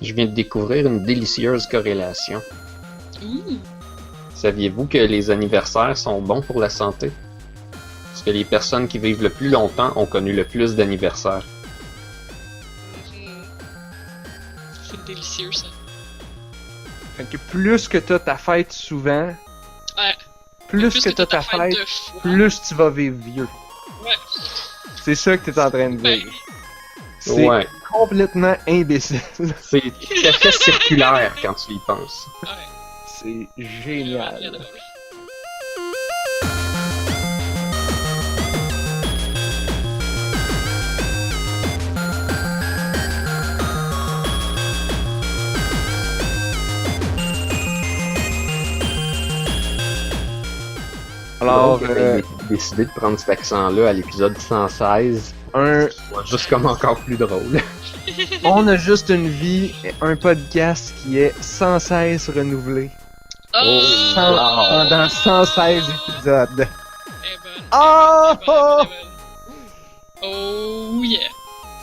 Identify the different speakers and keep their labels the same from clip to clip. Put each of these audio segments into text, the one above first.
Speaker 1: Je viens de découvrir une délicieuse corrélation.
Speaker 2: Ouh!
Speaker 1: Saviez-vous que les anniversaires sont bons pour la santé? Parce que les personnes qui vivent le plus longtemps ont connu le plus d'anniversaires.
Speaker 2: Mhm. C'est délicieux, ça.
Speaker 3: Fait que plus que t'as ta fête souvent,
Speaker 2: Ouais.
Speaker 3: plus que t'as ta fête,
Speaker 2: de fois.
Speaker 3: plus tu vas vivre vieux.
Speaker 2: Ouais.
Speaker 3: C'est ça que t'es en train de
Speaker 2: Ben,
Speaker 3: dire. C'est
Speaker 1: Ouais,
Speaker 3: complètement imbécile.
Speaker 1: c'est tout à fait circulaire quand tu y penses.
Speaker 2: ouais.
Speaker 3: C'est
Speaker 2: Vraiment
Speaker 3: génial.
Speaker 2: très drôle.
Speaker 3: Alors,
Speaker 1: Donc, décidé de prendre cet accent-là à l'épisode 116, soit juste comme encore plus drôle.
Speaker 3: on a juste une vie, un podcast qui est sans cesse renouvelé.
Speaker 2: Oh!
Speaker 3: Pendant 116 épisodes.
Speaker 2: Eh ben,
Speaker 3: Oh!
Speaker 2: eh ben. Oh yeah!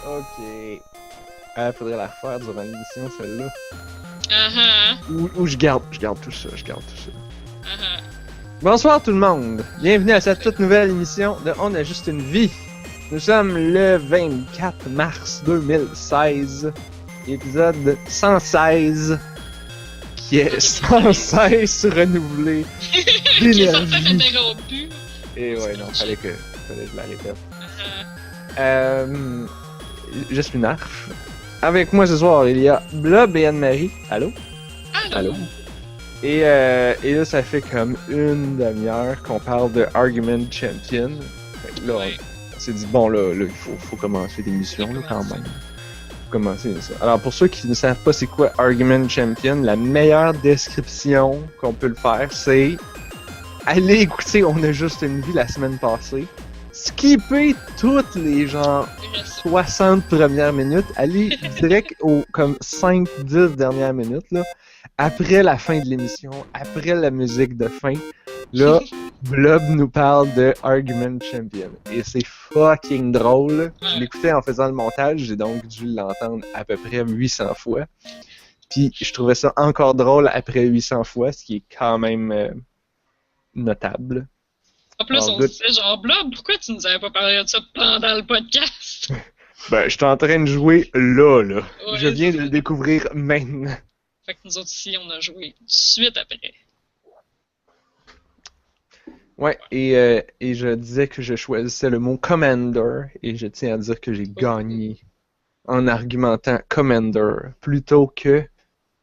Speaker 3: Ok. Faudrait la refaire durant l'émission, celle-là.
Speaker 2: Uh-huh.
Speaker 3: Ou je garde tout ça,
Speaker 2: Uh-huh.
Speaker 3: Bonsoir tout le monde, bienvenue à cette toute nouvelle émission de On a juste une vie. Nous sommes le 24 mars 2016, épisode 116 qui est sans cesse renouvelé
Speaker 2: Qui est sans cesse
Speaker 3: d'énergie.
Speaker 2: interrompu.
Speaker 3: Et ouais, non, fallait que je la répète.
Speaker 2: Uh-huh.
Speaker 3: Je suis Narf. Avec moi ce soir, il y a Blob et Anne-Marie. Allô?
Speaker 1: Allô?
Speaker 3: Et là, ça fait comme une demi-heure qu'on parle de Argument Champion. Fait que là,
Speaker 2: Ouais.
Speaker 3: on s'est dit, bon, là il faut commencer l'émission, là, quand même. Faut commencer ça. Alors, pour ceux qui ne savent pas c'est quoi Argument Champion, la meilleure description qu'on peut le faire, c'est aller écouter On a juste une vie la semaine passée, skipper toutes les genre
Speaker 2: Il reste ça.
Speaker 3: 60 premières minutes, aller direct aux comme 5-10 dernières minutes, là, après la fin de l'émission, après la musique de fin, là, Blob nous parle de Argument Champion. Et c'est fucking drôle. Je l'écoutais en faisant le montage, j'ai donc dû l'entendre à peu près 800 fois. Puis je trouvais ça encore drôle après 800 fois, ce qui est quand même notable.
Speaker 2: En plus,
Speaker 3: Alors,
Speaker 2: on
Speaker 3: good.
Speaker 2: se disait genre, Blob, pourquoi tu nous avais pas parlé de ça pendant le podcast?
Speaker 3: Ben, je suis en train de jouer là.
Speaker 2: Ouais,
Speaker 3: Je viens de
Speaker 2: c'est
Speaker 3: le
Speaker 2: ça.
Speaker 3: découvrir maintenant.
Speaker 2: Fait que nous autres ici, on a joué tout de suite après.
Speaker 3: Ouais, et je disais que je choisissais le mot Commander, et je tiens à dire que j'ai gagné en argumentant Commander, plutôt que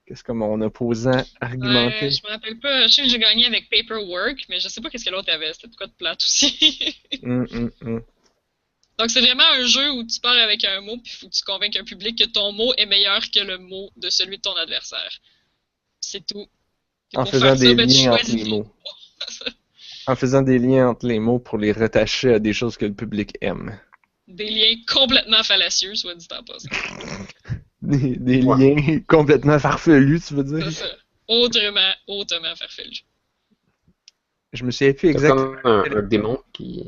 Speaker 3: qu'est-ce que mon opposant argumentait.
Speaker 2: Je me rappelle pas, je sais que j'ai gagné avec Paperwork, mais je sais pas qu'est-ce que l'autre avait, c'était de quoi de plate aussi.
Speaker 3: Hum.
Speaker 2: Donc c'est vraiment un jeu où tu pars avec un mot, puis il faut que tu convainques un public que ton mot est meilleur que le mot de celui de ton adversaire. C'est tout. Puis
Speaker 3: En
Speaker 2: pour
Speaker 3: faisant
Speaker 2: faire ça,
Speaker 3: des
Speaker 2: ben, tu
Speaker 3: liens entre
Speaker 2: choisis
Speaker 3: les
Speaker 2: des
Speaker 3: mots. En faisant des liens entre les mots pour les rattacher à des choses que le public aime.
Speaker 2: Des liens complètement fallacieux, soit dit en passant.
Speaker 3: Des
Speaker 1: Ouais.
Speaker 3: liens complètement farfelus, tu veux dire?
Speaker 2: C'est ça. Hautement farfelu.
Speaker 3: Je me souviens plus
Speaker 1: T'as
Speaker 3: exactement.
Speaker 1: comme un démon qui...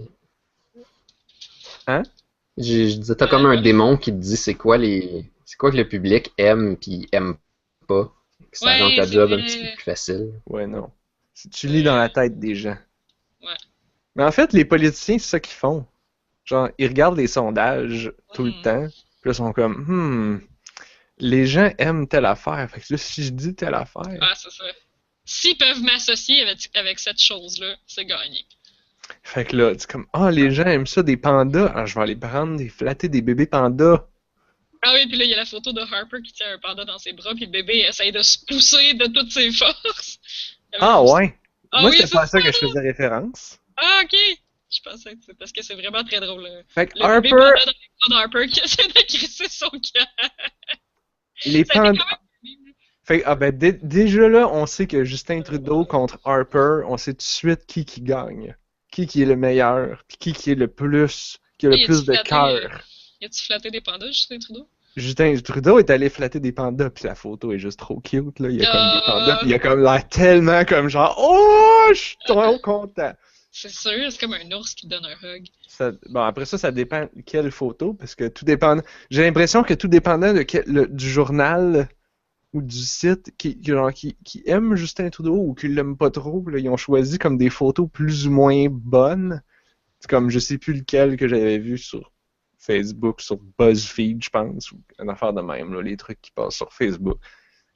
Speaker 3: Hein?
Speaker 1: Je disais, t'as comme un démon qui te dit c'est quoi que le public aime pis aime pas. Ça
Speaker 2: Ouais,
Speaker 1: rend ta
Speaker 2: c'est
Speaker 1: job un
Speaker 2: vrai.
Speaker 1: petit peu plus facile.
Speaker 3: Ouais, non. Si tu lis dans la tête des gens.
Speaker 2: Ouais.
Speaker 3: Mais en fait, les politiciens, c'est ça qu'ils font. Genre, ils regardent les sondages tout le
Speaker 2: Mhm.
Speaker 3: temps, puis là, ils sont comme, les gens aiment telle affaire. Fait que là, si je dis telle affaire.
Speaker 2: Ah, c'est ça. S'ils peuvent m'associer avec cette chose-là, c'est gagné.
Speaker 3: Fait que là, c'est comme, les gens aiment ça, des pandas. Ah, je vais aller prendre flatter des bébés pandas.
Speaker 2: Ah oui, puis là, il y a la photo de Harper qui tient un panda dans ses bras, puis le bébé essaye de se pousser de toutes ses forces.
Speaker 3: Ah, ouais.
Speaker 2: Ah
Speaker 3: Moi,
Speaker 2: oui,
Speaker 3: c'était
Speaker 2: c'est
Speaker 3: pas à ça
Speaker 2: ça.
Speaker 3: que je faisais référence.
Speaker 2: Ah, ok. Je pensais que c'est parce que c'est vraiment très drôle.
Speaker 3: Fait que
Speaker 2: Le bébé
Speaker 3: Harper,
Speaker 2: panda dans les bras d'Harper qui essaie de crisser son cœur.
Speaker 3: les
Speaker 2: Ça a été
Speaker 3: pandas.
Speaker 2: quand même...
Speaker 3: Fait que, déjà là, on sait que Justin Trudeau contre Harper, on sait tout de suite qui gagne. Qui est le meilleur, puis qui est le plus, qui a le
Speaker 2: Et
Speaker 3: plus
Speaker 2: tu
Speaker 3: de
Speaker 2: flattais-
Speaker 3: cœur.
Speaker 2: Y a-tu flatté des pandas, Justin Trudeau?
Speaker 3: Justin Trudeau est allé flatter des pandas, puis la photo est juste trop cute, là. Il y a comme des
Speaker 2: Ah.
Speaker 3: pandas, puis il y a comme l'air tellement comme genre, oh, je suis trop content.
Speaker 2: C'est sûr, c'est comme un ours qui te donne un hug.
Speaker 3: Bon, après ça dépend de quelle photo, parce que tout dépend. J'ai l'impression que tout dépendant du journal ou du site qui aiment Justin Trudeau ou qui l'aiment pas trop. Là, ils ont choisi comme des photos plus ou moins bonnes. C'est comme je sais plus lequel que j'avais vu sur Facebook, sur BuzzFeed, je pense, ou une affaire de même, là, les trucs qui passent sur Facebook.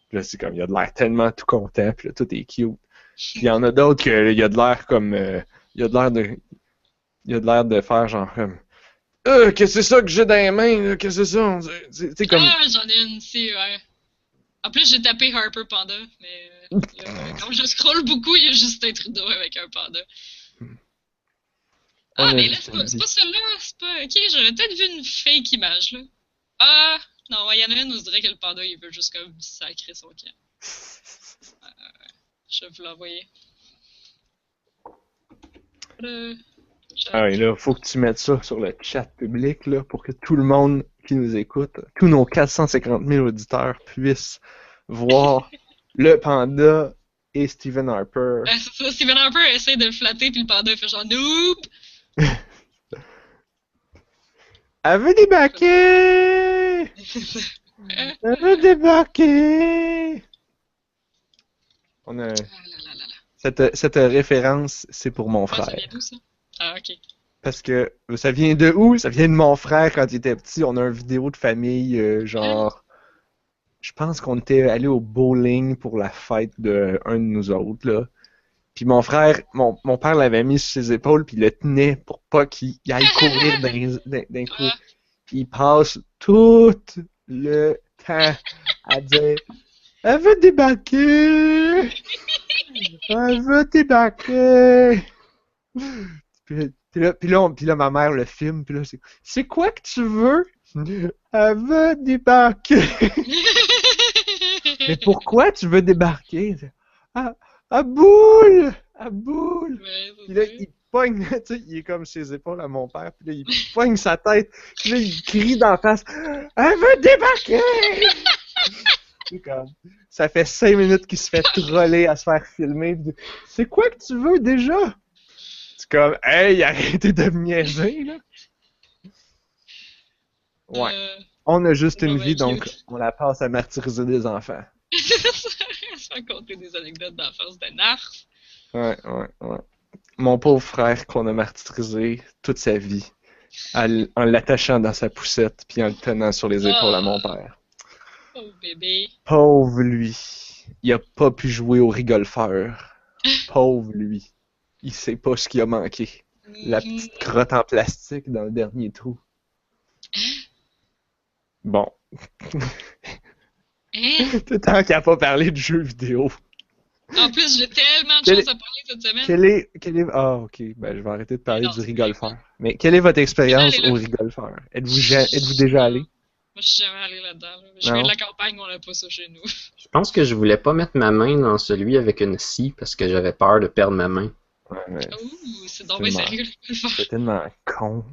Speaker 3: Puis là, c'est comme, il a de l'air tellement tout content, puis là, tout est cute. Puis il y en a d'autres que il a de l'air comme, il a de l'air de faire genre comme, qu'est-ce que c'est ça que j'ai dans les mains, là? Qu'est-ce que c'est ça? C'est comme...
Speaker 2: Ah, j'en ai une ici, ouais. En plus, j'ai tapé Harper Panda, mais là, quand je scrolle beaucoup, il y a Justin Trudeau avec un panda. Ah, mais là, c'est pas celle-là, c'est pas... Ok, j'aurais peut-être vu une fake image, là. Ah, non, il y en a une où je dirais que le panda, il veut juste comme sacrer son camp. Je vais vous l'envoyer.
Speaker 3: Ah oui, là, faut que tu mettes ça sur le chat public, là, pour que tout le monde qui nous écoute, tous nos 450 000 auditeurs puissent voir le panda et Stephen Harper.
Speaker 2: C'est ça, Stephen Harper essaie de le flatter, puis le panda, il fait genre « Nope! »
Speaker 3: Elle veut débarquer! Elle veut débarquer! On a...
Speaker 2: Ah là là là là.
Speaker 3: Cette référence, c'est pour mon
Speaker 2: Ah, ça
Speaker 3: frère.
Speaker 2: vient d'où, ça? Ah, ok.
Speaker 3: Parce que ça vient de où? Ça vient de mon frère quand il était petit. On a une vidéo de famille, genre... Je pense qu'on était allé au bowling pour la fête de un de nous autres, là. Puis mon frère, mon père l'avait mis sur ses épaules, puis il le tenait pour pas qu'il aille courir d'un coup. Puis il passe tout le temps à dire « Elle veut débarquer! Elle veut débarquer! » Puis là, ma mère le filme, puis là, c'est quoi que tu veux? Elle veut débarquer! Mais pourquoi tu veux débarquer? À boule! À boule!
Speaker 2: Ouais,
Speaker 3: Puis là, il pogne, tu sais, il est comme ses épaules à mon père, puis là, il pogne sa tête, puis là, il crie d'en face, elle veut débarquer! C'est comme, ça fait 5 minutes qu'il se fait troller à se faire filmer. C'est quoi que tu veux déjà? C'est comme, hey, arrêtez de me niaiser, là! Ouais. On a juste une vie, donc on la passe à martyriser des enfants.
Speaker 2: Se faire conter des anecdotes d'enfance de narf.
Speaker 3: Ouais. Mon pauvre frère qu'on a martyrisé toute sa vie, en l'attachant dans sa poussette, puis en le tenant sur les épaules à mon père.
Speaker 2: Pauvre bébé.
Speaker 3: Pauvre lui. Il a pas pu jouer au rigolfeur. Pauvre lui. Il sait pas ce qu'il a manqué. La petite crotte en plastique dans le dernier trou. Bon. Tant qu'il a pas parlé de jeux vidéo.
Speaker 2: En plus, j'ai tellement de choses à parler cette semaine.
Speaker 3: Quelle est... Ah, ok. Ben, je vais arrêter de parler du rigolfeur. Mais quelle est votre expérience au rigolfeur? Êtes-vous déjà allé?
Speaker 2: Moi, je suis jamais allé là-dedans. Là. Je viens de la campagne, on n'a pas ça chez nous.
Speaker 1: Je pense que je voulais pas mettre ma main dans celui avec une scie parce que j'avais peur de perdre ma main.
Speaker 3: Ouais,
Speaker 2: ouh, c'est donc bien sérieux.
Speaker 3: C'est tellement con.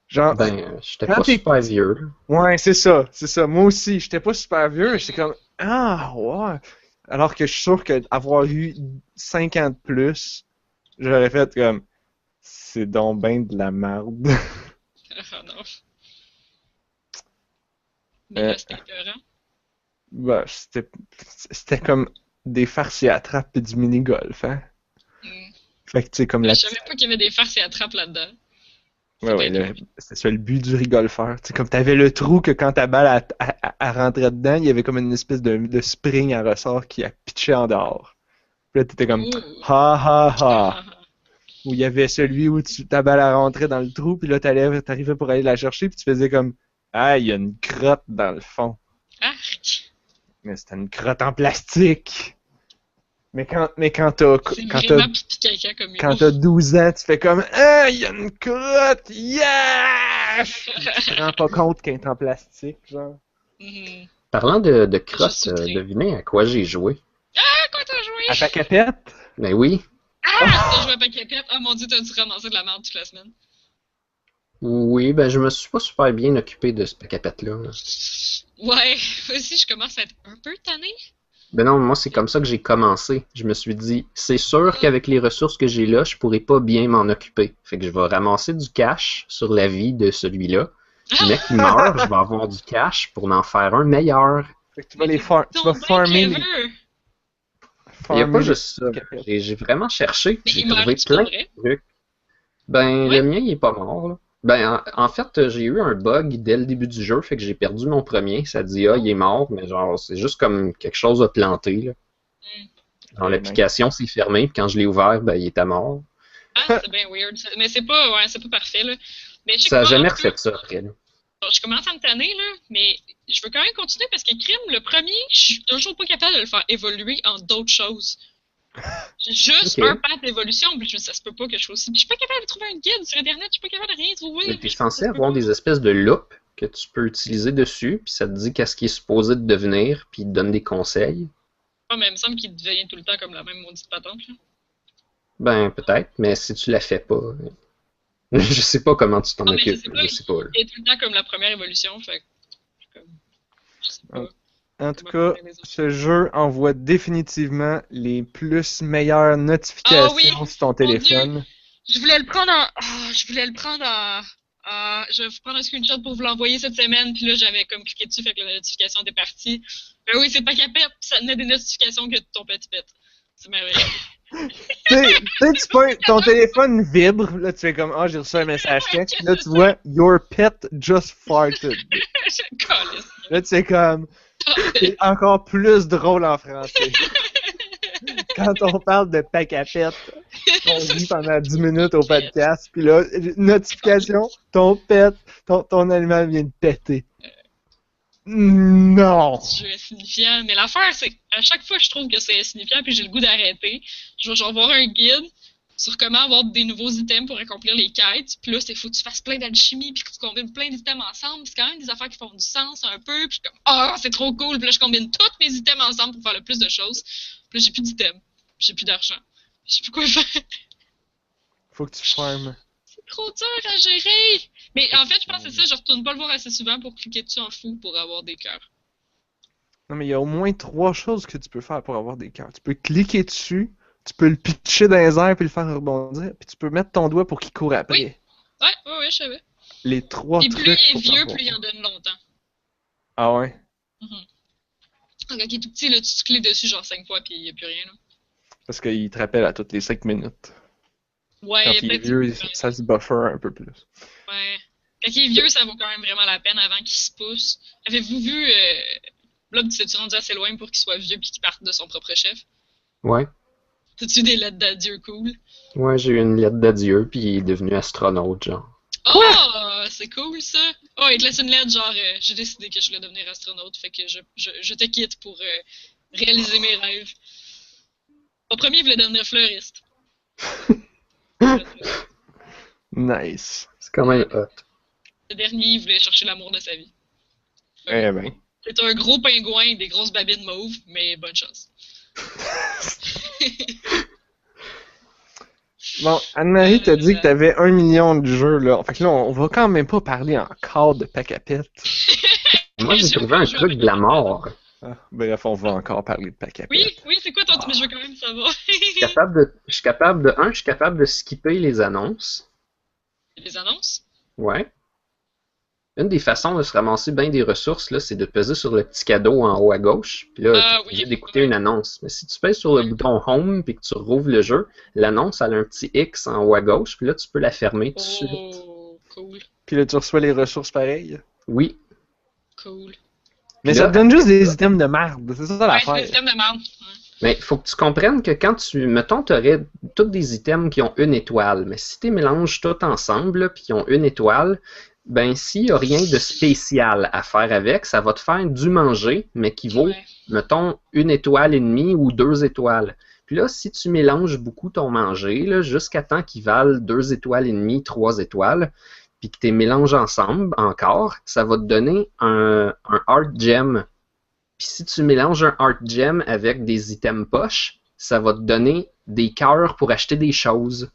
Speaker 3: Genre,
Speaker 1: j'étais pas super vieux, là.
Speaker 3: Ouais, c'est ça. Moi aussi, j'étais pas super vieux, mais j'étais comme, ah, ouais. Alors que je suis sûr qu'avoir eu 5 ans de plus, j'aurais fait comme, c'est donc ben de la merde.
Speaker 2: Ah non. Mais là, c'était écœurant.
Speaker 3: Ben, c'était comme des farces et attrapes et du mini-golf, hein. Fait que, tu sais, comme
Speaker 2: Je savais pas qu'il y avait des farces et attrapes là-dedans.
Speaker 3: Ouais, c'est ça le but du rigolfeur. Tu sais, comme t'avais le trou que quand ta balle rentrait dedans, il y avait comme une espèce de spring à ressort qui a pitché en dehors. Puis là, t'étais comme ha ha ha. Ou il y avait celui où ta balle rentrait dans le trou, puis là, t'arrivais pour aller la chercher, puis tu faisais comme ah, il y a une crotte dans le fond.
Speaker 2: Arc!
Speaker 3: Mais c'était une crotte en plastique. Mais quand t'as 12 ans, tu fais comme ah, il y a une crotte, yeah! Tu te rends pas compte qu'elle est en plastique, genre.
Speaker 1: Parlant de crotte, devinez à quoi j'ai joué.
Speaker 2: Ah, quoi t'as joué?
Speaker 3: À Pacapette?
Speaker 1: Ben oui.
Speaker 2: Ah, t'as joué à Pacapette? Oh mon dieu, t'as-tu ramassé de la merde toute la semaine?
Speaker 1: Oui, ben je me suis pas super bien occupé de ce Pacapette-là.
Speaker 2: Ouais, aussi je commence à être un peu tanné.
Speaker 1: Ben non, moi c'est comme ça que j'ai commencé. Je me suis dit, c'est sûr qu'avec les ressources que j'ai là, je pourrais pas bien m'en occuper. Fait que je vais ramasser du cash sur la vie de celui-là. Le mec qui meurt, je vais avoir du cash pour en faire un meilleur.
Speaker 3: Fait que tu vas tu vas farmer les.
Speaker 1: Il n'y a pas
Speaker 3: farmer
Speaker 1: juste ça.
Speaker 3: Pacapet.
Speaker 1: J'ai vraiment cherché, puis
Speaker 2: Mais
Speaker 1: j'ai
Speaker 2: il
Speaker 1: trouvé
Speaker 2: meurt-tu
Speaker 1: plein
Speaker 2: pour vrai?
Speaker 1: de trucs. Ben,
Speaker 2: Ouais.
Speaker 1: le mien, il est pas mort, là. Ben, en fait, j'ai eu un bug dès le début du jeu, fait que j'ai perdu mon premier. Ça dit, ah, il est mort, mais genre, c'est juste comme quelque chose a planté, là. Genre,
Speaker 3: Ouais,
Speaker 1: l'application s'est fermée, puis quand je l'ai ouvert, ben, il était mort.
Speaker 2: Ah, c'est bien weird. Mais c'est pas, ouais, c'est pas parfait, là. Mais je sais
Speaker 1: Ça a
Speaker 2: que moi,
Speaker 1: jamais
Speaker 2: en tout cas,
Speaker 1: refait ça après, là.
Speaker 2: je commence à me tanner, là, mais je veux quand même continuer parce que Crime, le premier, je suis toujours pas capable de le faire évoluer en d'autres choses. J'ai juste
Speaker 1: Ok.
Speaker 2: un path d'évolution, puis je me dis, ça se peut pas que je fasse aussi. Puis je suis pas capable de trouver un guide sur Internet, je suis pas capable de rien trouver.
Speaker 1: Mais t'es
Speaker 2: Je-
Speaker 1: censé
Speaker 2: ça se peut
Speaker 1: avoir
Speaker 2: pas.
Speaker 1: des espèces de loupes que tu peux utiliser dessus, puis ça te dit qu'est-ce qui est supposé de devenir, puis il te donne des conseils.
Speaker 2: Ah, mais il me semble qu'il devient tout le temps comme la même maudite patente, là.
Speaker 1: Ben, peut-être, mais si tu la fais pas, je sais pas comment tu t'en
Speaker 2: Non, mais je
Speaker 1: occupes,
Speaker 2: sais pas,
Speaker 1: je sais pas, là.
Speaker 2: il est tout le temps comme la première évolution, fait que, je sais pas.
Speaker 3: En tout cas, ce jeu envoie définitivement les meilleures notifications
Speaker 2: Ah oui,
Speaker 3: sur ton téléphone.
Speaker 2: Je voulais le prendre en. Ah, je voulais le prendre en. Je vais vous prendre un screenshot pour vous l'envoyer cette semaine, puis là j'avais comme cliqué dessus, fait que la notification était partie. Ben oui, c'est pas capable, ça tenait des notifications que de ton petit pet. C'est merveilleux.
Speaker 3: Ton téléphone vibre, là tu fais comme j'ai reçu un message texte, là tu vois Your pet just farted.
Speaker 2: Je calisse.
Speaker 3: Là tu fais comme c'est encore plus drôle en français. Quand on parle de Pacapet, on rit pendant 10 minutes au podcast, puis là, notification, ton animal vient de péter. Non!
Speaker 2: Ce jeu insignifiant. Mais l'affaire, c'est qu'à chaque fois que je trouve que c'est insignifiant puis j'ai le goût d'arrêter, je vais genre voir un guide sur comment avoir des nouveaux items pour accomplir les quêtes. Puis là, il faut que tu fasses plein d'alchimie puis que tu combines plein d'items ensemble. C'est quand même des affaires qui font du sens un peu. Puis je suis comme, c'est trop cool. Puis là, je combine tous mes items ensemble pour faire le plus de choses. Puis là, j'ai plus d'items. Puis j'ai plus d'argent. Je sais plus quoi faire.
Speaker 3: Faut que tu farmes.
Speaker 2: C'est trop dur à gérer. Mais en fait, je pense que c'est ça. Je retourne pas le voir assez souvent pour cliquer dessus en fou pour avoir des cœurs.
Speaker 3: Non, mais il y a au moins 3 choses que tu peux faire pour avoir des cœurs. Tu peux cliquer dessus, tu peux le pitcher dans les airs puis le faire rebondir, puis tu peux mettre ton doigt pour qu'il court après.
Speaker 2: Ouais, je savais.
Speaker 3: Les 3
Speaker 2: Et
Speaker 3: trucs.
Speaker 2: plus il
Speaker 3: pour
Speaker 2: est vieux,
Speaker 3: savoir.
Speaker 2: plus il en donne longtemps.
Speaker 3: Ah ouais?
Speaker 2: Donc, quand il est tout petit, là, tu cliques dessus genre 5 fois puis il n'y a plus rien. Là.
Speaker 3: Parce qu'il te rappelle à toutes les 5 minutes.
Speaker 2: Ouais,
Speaker 3: Quand il est
Speaker 2: peut-être.
Speaker 3: vieux, ça se buffer un peu plus.
Speaker 2: Ouais. Quand il est vieux, ça vaut quand même vraiment la peine avant qu'il se pousse. Avez-vous vu. Là, tu t'es rendu assez loin pour qu'il soit vieux puis qu'il parte de son propre chef?
Speaker 1: Ouais.
Speaker 2: T'as-tu des lettres d'adieu cool?
Speaker 1: Ouais, j'ai eu une lettre d'adieu, puis il est devenu astronaute, genre.
Speaker 2: Oh, c'est cool ça! Oh, il te laisse une lettre genre j'ai décidé que je voulais devenir astronaute, fait que je te quitte pour réaliser mes rêves. Au premier, il voulait devenir fleuriste.
Speaker 3: Nice.
Speaker 1: C'est quand même hot.
Speaker 2: Le dernier, il voulait chercher l'amour de sa vie.
Speaker 3: Eh ben.
Speaker 2: C'est un gros pingouin et des grosses babines mauves, mais bonne chance.
Speaker 3: Bon, Anne-Marie t'a dit que t'avais 1 million de jeux, là. Fait que là, on va quand même pas parler encore de Pacapet.
Speaker 1: Moi, j'ai trouvé un truc de la mort.
Speaker 3: Bref, on va encore parler de Pacapet.
Speaker 2: Oui, c'est quoi ton truc? Je veux quand même savoir.
Speaker 1: Je suis capable de skipper les annonces.
Speaker 2: Les annonces?
Speaker 1: Ouais. Une des façons de se ramasser bien des ressources, là, c'est de peser sur le petit cadeau en haut à gauche. Puis là, tu es obligé d'écouter une annonce. Mais si tu pèses sur le bouton Home puis que tu rouvres le jeu, l'annonce, elle a un petit X en haut à gauche. Puis là, tu peux la fermer tout de suite.
Speaker 2: Oh, cool.
Speaker 3: Puis là, tu reçois les ressources pareilles.
Speaker 1: Oui.
Speaker 2: Cool.
Speaker 3: Mais
Speaker 1: Puis
Speaker 3: ça
Speaker 1: là,
Speaker 3: te donne juste des items de merde. C'est ça
Speaker 2: Ouais, c'est
Speaker 3: l'affaire.
Speaker 2: le système de merde.
Speaker 1: mais il faut que tu comprennes que quand mettons, tu aurais tous des items qui ont une étoile, mais si tu les mélanges tous ensemble, là, puis ils ont une étoile, ben s'il n'y a rien de spécial à faire avec, ça va te faire du manger, mais qui vaut,
Speaker 2: Ouais.
Speaker 1: mettons, 1,5 étoile ou 2 étoiles. Puis là, si tu mélanges beaucoup ton manger, là, jusqu'à temps qu'il vale 2,5 étoiles, 3 étoiles, puis que tu les mélanges ensemble encore, ça va te donner un Art Gem. Puis si tu mélanges un Art Gem avec des items poches, ça va te donner des cœurs pour acheter des choses.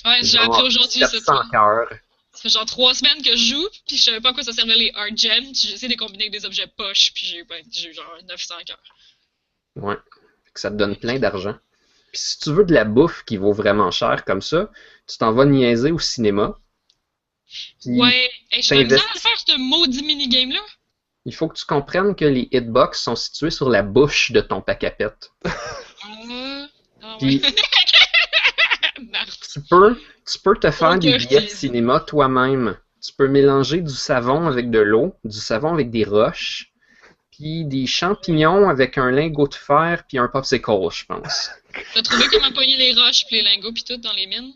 Speaker 2: Ouais, j'ai
Speaker 1: Genre
Speaker 2: appris aujourd'hui ça.
Speaker 1: 700 cœurs.
Speaker 2: Ça fait genre 3 semaines que je joue, puis je savais pas à quoi ça servait les Art Gems. J'essaie de les combiner avec des objets poches, puis j'ai eu genre 900 cœurs.
Speaker 1: Ouais. Fait que ça te donne plein d'argent. Puis si tu veux de la bouffe qui vaut vraiment cher comme ça, tu t'en vas niaiser au cinéma. Puis
Speaker 2: Ouais, hey, je suis
Speaker 1: t'investis-
Speaker 2: à faire ce maudit minigame-là.
Speaker 1: Il faut que tu comprennes que les hitbox sont situés sur la bouche de ton pack à pète. Puis, tu peux te faire des billets de cinéma toi-même. Tu peux mélanger du savon avec de l'eau, du savon avec des roches, puis des champignons avec un lingot de fer puis un popsicle, je pense.
Speaker 2: T'as trouvé comment pogner les roches puis les lingots puis tout dans les mines?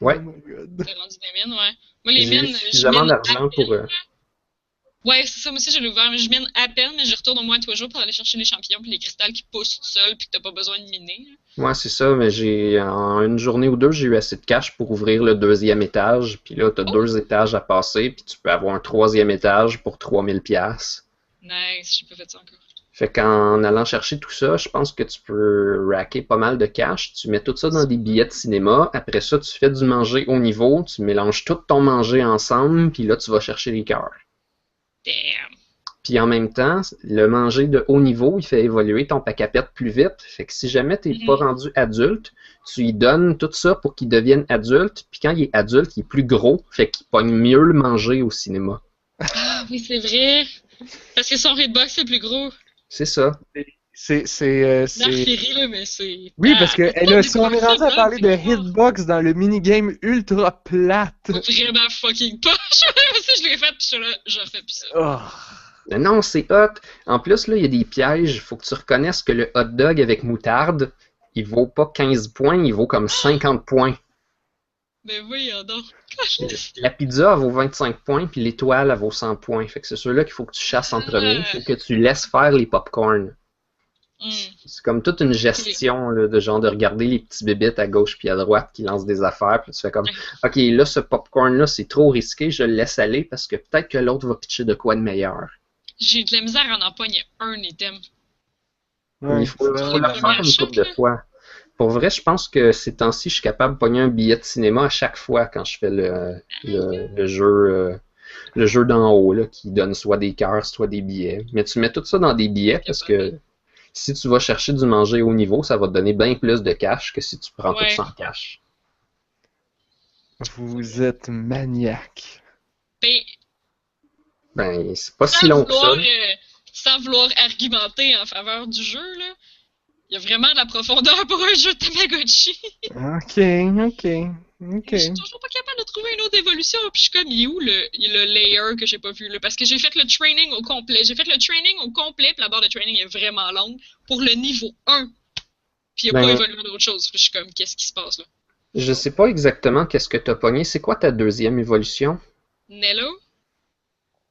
Speaker 1: Ouais.
Speaker 3: Oh my God.
Speaker 2: T'as rendu des mines, ouais. Moi, les
Speaker 1: J'ai
Speaker 2: mines,
Speaker 1: suffisamment d'argent pour...
Speaker 2: Ouais, c'est ça, moi aussi je l'ai ouvert, mais je mine à peine, mais je retourne au moins 3 jours pour aller chercher les champignons puis les cristals qui poussent tout seuls puis que t'as pas besoin de miner.
Speaker 1: Ouais, c'est ça, mais en une journée ou deux, j'ai eu assez de cash pour ouvrir le 2e étage, puis là, t'as 2 étages à passer, puis tu peux avoir un 3e étage pour 3000$.
Speaker 2: Nice, j'ai pas fait ça encore.
Speaker 1: Fait qu'en allant chercher tout ça, je pense que tu peux racker pas mal de cash. Tu mets tout ça dans des billets de cinéma. Après ça, tu fais du manger haut niveau. Tu mélanges tout ton manger ensemble. Puis là, tu vas chercher les cœurs.
Speaker 2: Damn.
Speaker 1: Puis en même temps, le manger de haut niveau, il fait évoluer ton pack à pète plus vite. Fait que si jamais t'es pas rendu adulte, tu lui donnes tout ça pour qu'il devienne adulte. Puis quand il est adulte, il est plus gros. Fait qu'il pogne mieux le manger au cinéma.
Speaker 2: Ah oui, c'est vrai. Parce que son hitbox est plus gros.
Speaker 1: C'est ça.
Speaker 3: C'est.
Speaker 2: L'artillerie, là, mais c'est.
Speaker 3: Oui, parce que là, si on est rendu à
Speaker 2: c'est
Speaker 3: parler de
Speaker 2: plus fort.
Speaker 3: hitbox dans le minigame ultra plate.
Speaker 2: Vraiment fucking pas. Moi aussi, je l'ai fait, pis je suis là, je refais plus ça.
Speaker 3: Oh.
Speaker 1: Mais non, c'est hot. En plus, là, il y a des pièges. Il faut que tu reconnaisses que le hot dog avec moutarde, il vaut pas 15 points, il vaut comme 50 points.
Speaker 2: Ben voyons donc.
Speaker 1: La pizza, elle vaut 25 points, puis l'étoile, elle vaut 100 points. Fait que c'est ceux-là qu'il faut que tu chasses en premier. Il faut que tu laisses faire les popcorn. C'est comme toute une gestion là, de genre de regarder les petits bébites à gauche puis à droite qui lancent des affaires. Puis tu fais comme, OK, là, ce popcorn-là, c'est trop risqué, je le laisse aller parce que peut-être que l'autre va pitcher de quoi de meilleur.
Speaker 2: J'ai de la misère à en empoigner un item.
Speaker 1: Il faut le faire une couple de fois. Pour vrai, je pense que ces temps-ci, je suis capable de pogner un billet de cinéma à chaque fois quand je fais le jeu d'en haut, là, qui donne soit des cœurs, soit des billets. Mais tu mets tout ça dans des billets parce que si tu vas chercher du manger haut niveau, ça va te donner bien plus de cash que si tu prends tout sans cash.
Speaker 3: Vous êtes maniaque.
Speaker 1: Ben, c'est pas si long que ça.
Speaker 2: Sans vouloir argumenter en faveur du jeu, là. Il y a vraiment de la profondeur pour un jeu de Tamagotchi.
Speaker 3: Ok.
Speaker 2: Je suis toujours pas capable de trouver une autre évolution. Puis je suis comme, il est où le layer que j'ai pas vu là? Parce que j'ai fait le training au complet. J'ai fait le training au complet, puis la barre de training est vraiment longue pour le niveau 1. Puis il a pas évolué d'autre chose. Puis je suis comme, qu'est-ce qui se passe là?
Speaker 1: Je sais pas exactement qu'est-ce que t'as pogné. C'est quoi ta 2e évolution?
Speaker 2: Nello?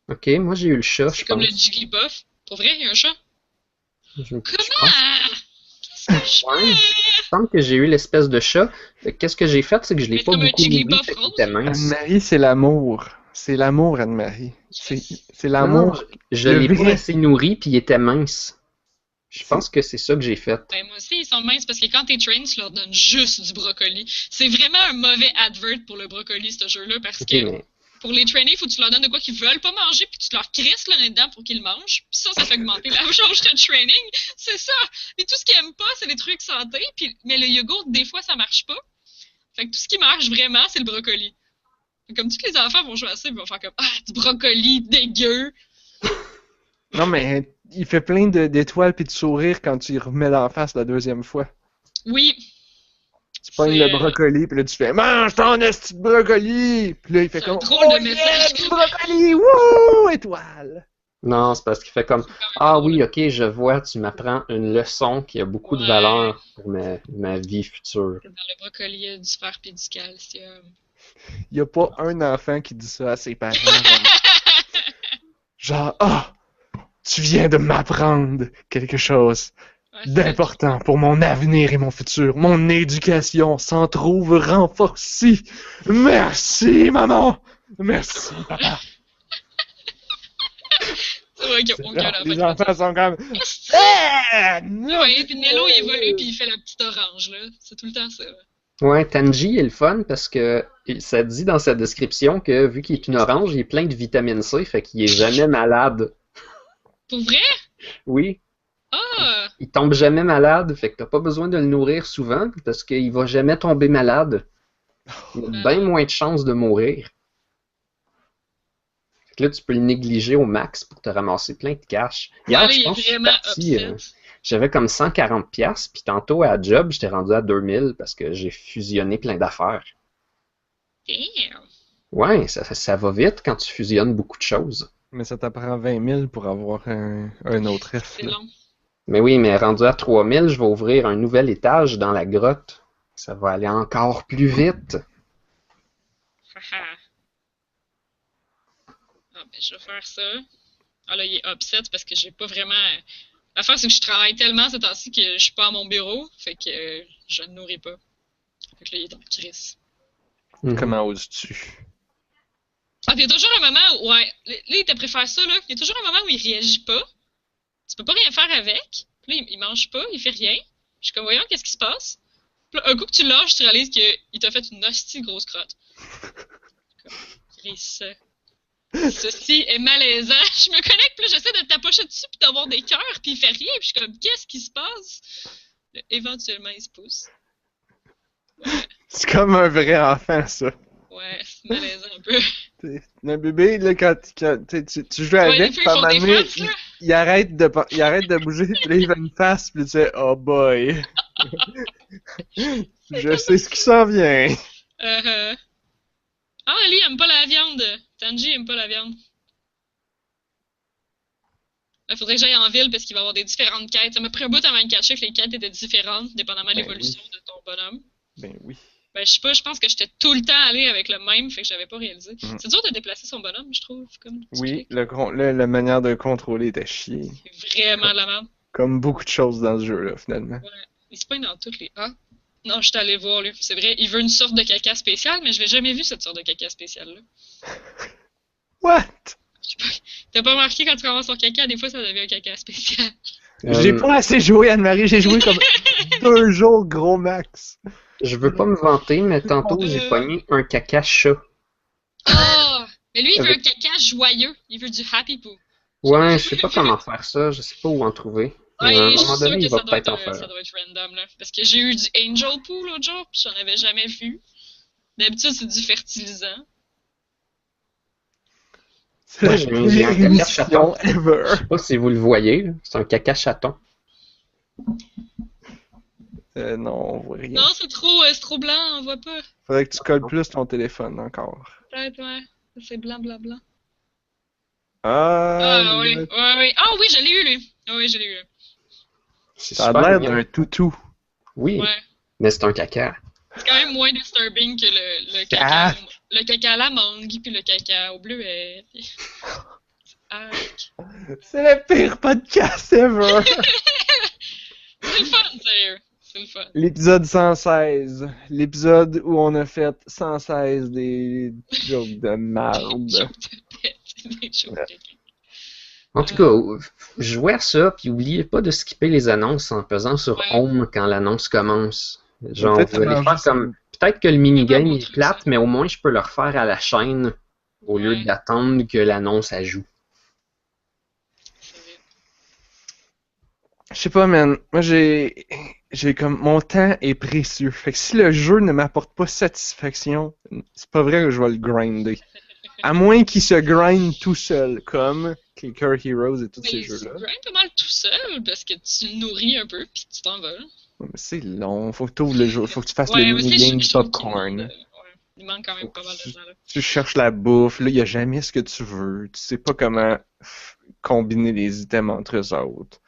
Speaker 1: Ok, moi j'ai eu le chat, je pense.
Speaker 2: C'est comme le Jigglypuff. Pour vrai, il y a un chat? Comment?
Speaker 1: Ouais, il me semble que j'ai eu l'espèce de chat. Qu'est-ce que j'ai fait, c'est que je l'ai pas beaucoup nourri, fait qu'il était mince.
Speaker 3: Anne-Marie, c'est l'amour. C'est l'amour, Anne-Marie. C'est l'amour.
Speaker 1: Non, je l'ai pas assez nourri, puis il était mince. Je pense que c'est ça que j'ai fait.
Speaker 2: Ben, moi aussi, ils sont minces parce que quand t'es train, tu leur donnes juste du brocoli. C'est vraiment un mauvais advert pour le brocoli, ce jeu-là, parce que pour les trainers, il faut que tu leur donnes de quoi qu'ils veulent pas manger, puis tu leur crisses le nez dedans pour qu'ils le mangent. Puis ça fait augmenter la charge de training. C'est ça. Et tout ce qu'ils aiment pas, c'est les trucs santé. Mais le yogourt, des fois, ça marche pas. Fait que tout ce qui marche vraiment, c'est le brocoli. Comme tous les enfants vont jouer à ça, ils vont faire comme du brocoli dégueu.
Speaker 3: Non, mais il fait plein d'étoiles puis de sourires quand tu y remets d'en face la 2e fois.
Speaker 2: Oui.
Speaker 3: Tu pognes le brocoli, puis là tu fais « Mange ton esti de brocoli! » Puis là il fait comme « Oh yeah, du brocoli! Wouh! Étoile! »
Speaker 1: Non, c'est parce qu'il fait comme « Ah oui, ok, je vois, tu m'apprends une leçon qui a beaucoup de valeur pour ma vie future. »
Speaker 2: Dans le brocoli, il y a du fer pis du calcium.
Speaker 3: Il n'y a pas un enfant qui dit ça à ses parents. Genre « Ah! Tu viens de m'apprendre quelque chose d'important pour mon avenir et mon futur. Mon éducation s'en trouve renforcée. Merci, maman. Merci, papa. »
Speaker 2: C'est vrai qu'il y a aucun enfant.
Speaker 3: Les enfants sont comme...
Speaker 2: Ouais, puis Nello, il évolue puis il fait la petite orange, là. C'est tout le temps ça.
Speaker 1: Ouais, Tanji est le fun parce que ça dit dans sa description que vu qu'il est une orange, il est plein de vitamine C, fait qu'il est jamais malade.
Speaker 2: Pour vrai?
Speaker 1: Oui.
Speaker 2: Ah!
Speaker 1: Il tombe jamais malade, fait que t'as pas besoin de le nourrir souvent parce qu'il va jamais tomber malade. Il a bien moins de chances de mourir. Fait que là, tu peux le négliger au max pour te ramasser plein de cash. Hier,
Speaker 2: Allez,
Speaker 1: je
Speaker 2: il est
Speaker 1: pense que je suis
Speaker 2: vraiment
Speaker 1: parti,
Speaker 2: upset.
Speaker 1: j'avais comme 140$, puis tantôt à la job, j'étais rendu à 2000 parce que j'ai fusionné plein d'affaires.
Speaker 2: Damn.
Speaker 1: Ouais, ça va vite quand tu fusionnes beaucoup de choses.
Speaker 3: Mais ça t'apprend 20 000 pour avoir un autre F,
Speaker 2: C'est
Speaker 3: là.
Speaker 2: long.
Speaker 1: Mais oui, mais rendu à 3000, je vais ouvrir un nouvel étage dans la grotte. Ça va aller encore plus vite.
Speaker 2: Haha. Ah, ben, je vais faire ça. Ah là, il est upset parce que j'ai pas vraiment. L'affaire, c'est que je travaille tellement ces temps-ci que je suis pas à mon bureau. Fait que je ne nourris pas. Fait que là, il est en crise.
Speaker 1: Mhm.
Speaker 3: Comment oses-tu?
Speaker 2: Ah, puis il y a toujours un moment où. Ouais. Là, il te préfère ça, là. Il y a toujours un moment où il réagit pas. Tu peux pas rien faire avec. Puis là, il mange pas, il fait rien. Je suis comme, voyons, qu'est-ce qui se passe? Puis là, un coup que tu lâches, tu réalises qu'il t'a fait une hostie grosse crotte. Comme, Chris, ceci est malaisant. Je me connecte, puis là, j'essaie de tapocher dessus, puis d'avoir des cœurs, puis il fait rien. Puis je suis comme, qu'est-ce qui se passe? Là, éventuellement, il se pousse. Ouais,
Speaker 3: C'est comme un vrai enfant, ça.
Speaker 2: ouais, c'est malaisant un peu.
Speaker 3: Un bébé, là, quand tu joues
Speaker 2: Ouais,
Speaker 3: avec,
Speaker 2: des
Speaker 3: puis
Speaker 2: fois,
Speaker 3: à un
Speaker 2: ils
Speaker 3: moment
Speaker 2: font des
Speaker 3: donné,
Speaker 2: faces, là.
Speaker 3: il arrête de bouger, puis là, il fait une face, puis tu sais, oh boy. Je sais ce qui s'en vient.
Speaker 2: Ah, lui, il aime pas la viande. Tanji aime pas la viande. Il faudrait que j'aille en ville parce qu'il va y avoir des différentes quêtes. Ça m'a pris un bout avant de catcher que les quêtes étaient différentes, dépendamment de
Speaker 3: Ben
Speaker 2: l'évolution
Speaker 3: oui.
Speaker 2: de ton bonhomme.
Speaker 3: Ben oui.
Speaker 2: Ben, je sais pas, je pense que j'étais tout le temps allé avec le même, fait que j'avais pas réalisé.
Speaker 3: Mm.
Speaker 2: C'est dur de déplacer son bonhomme, je trouve. Comme tu
Speaker 3: Oui,
Speaker 2: cliques.
Speaker 3: la manière de le contrôler était chier.
Speaker 2: C'est vraiment de la merde.
Speaker 3: Comme beaucoup de choses dans ce jeu-là, finalement.
Speaker 2: Ouais. Il se peint dans toutes les. Ah! Non, je suis allé voir, lui. C'est vrai, il veut une sorte de caca spécial, mais je l'ai jamais vu, cette sorte de caca spécial-là.
Speaker 3: What?
Speaker 2: Je sais pas. T'as pas remarqué quand tu ramasses son caca, des fois ça devient un caca spécial.
Speaker 3: J'ai pas assez joué, Anne-Marie. J'ai joué comme 2 jours gros max.
Speaker 1: Je veux pas me vanter, mais tantôt, j'ai pogné un caca chat.
Speaker 2: Oh! Mais lui, il veut
Speaker 1: Avec-
Speaker 2: un caca joyeux. Il veut du happy poo.
Speaker 1: Ouais, je sais pas comment faire ça. Je sais pas où en trouver.
Speaker 2: Ouais,
Speaker 1: À un
Speaker 2: je suis
Speaker 1: moment
Speaker 2: sûre
Speaker 1: donné,
Speaker 2: que
Speaker 1: il va
Speaker 2: ça doit,
Speaker 1: peut-être en
Speaker 2: être, ça
Speaker 1: faire.
Speaker 2: doit être random, là. Parce que j'ai eu du angel poo l'autre jour, puis j'en avais jamais vu. D'habitude, c'est du fertilisant.
Speaker 3: C'est
Speaker 1: Moi,
Speaker 3: la
Speaker 1: j'ai
Speaker 3: pire
Speaker 1: un caca
Speaker 3: émission
Speaker 1: chaton.
Speaker 3: ever.
Speaker 1: Je sais pas si vous le voyez, là. C'est un caca chaton.
Speaker 3: Non, on voit rien.
Speaker 2: Non, c'est trop blanc, on voit pas.
Speaker 3: Faudrait que tu colles plus ton téléphone encore.
Speaker 2: Peut-être, ouais. C'est blanc, blanc, blanc.
Speaker 3: Ah,
Speaker 2: Ah, oui,
Speaker 3: là,
Speaker 2: ouais, oui. Ah oui, je l'ai eu, lui. Ah oui, je l'ai eu.
Speaker 1: C'est
Speaker 3: ça a
Speaker 1: super
Speaker 3: l'air
Speaker 1: mignon.
Speaker 3: d'un toutou.
Speaker 1: Oui,
Speaker 2: Ouais.
Speaker 1: mais c'est un caca.
Speaker 2: C'est quand même moins disturbing que le
Speaker 3: Ah.
Speaker 2: caca. Le caca à la mangue, puis le caca au bleuet. Puis... Ah,
Speaker 3: C'est le pire podcast ever.
Speaker 2: c'est le fun, sérieux. C'est le fun.
Speaker 3: L'épisode 116. L'épisode où on a fait 116 des jokes de merde.
Speaker 2: Des choses de caca.
Speaker 1: En tout cas, jouez à ça, puis oubliez pas de skipper les annonces en pesant sur
Speaker 2: Ouais.
Speaker 1: Home quand l'annonce commence. Genre,
Speaker 3: Peut-être
Speaker 1: vous allez
Speaker 3: arranger
Speaker 1: faire
Speaker 3: ça.
Speaker 1: comme... Peut-être que le minigame
Speaker 2: Vraiment
Speaker 1: est
Speaker 2: beau truc,
Speaker 1: plate,
Speaker 2: ça.
Speaker 1: mais au moins je peux le refaire à la chaîne au lieu
Speaker 2: Ouais.
Speaker 1: d'attendre que l'annonce ajoute.
Speaker 2: C'est vrai.
Speaker 3: Je sais pas, man. Moi, j'ai comme mon temps est précieux. Fait que si le jeu ne m'apporte pas satisfaction, c'est pas vrai que je vais le grinder. À moins qu'il se grind tout seul, comme Clicker Heroes et tous ces
Speaker 2: Mais
Speaker 3: jeux-là.
Speaker 2: tu grindes pas mal tout seul parce que tu le nourris un peu puis tu t'en vas.
Speaker 3: Ouais, mais c'est long. Faut que tu ouvres le jeu. Faut que tu fasses
Speaker 2: Ouais,
Speaker 3: le
Speaker 2: mais
Speaker 3: minigame du
Speaker 2: je trouve qu'il
Speaker 3: popcorn.
Speaker 2: manque, ouais, il manque quand même pas mal de temps là.
Speaker 3: Tu cherches la bouffe. Là, il y a jamais ce que tu veux. Tu sais pas comment combiner les items entre eux autres.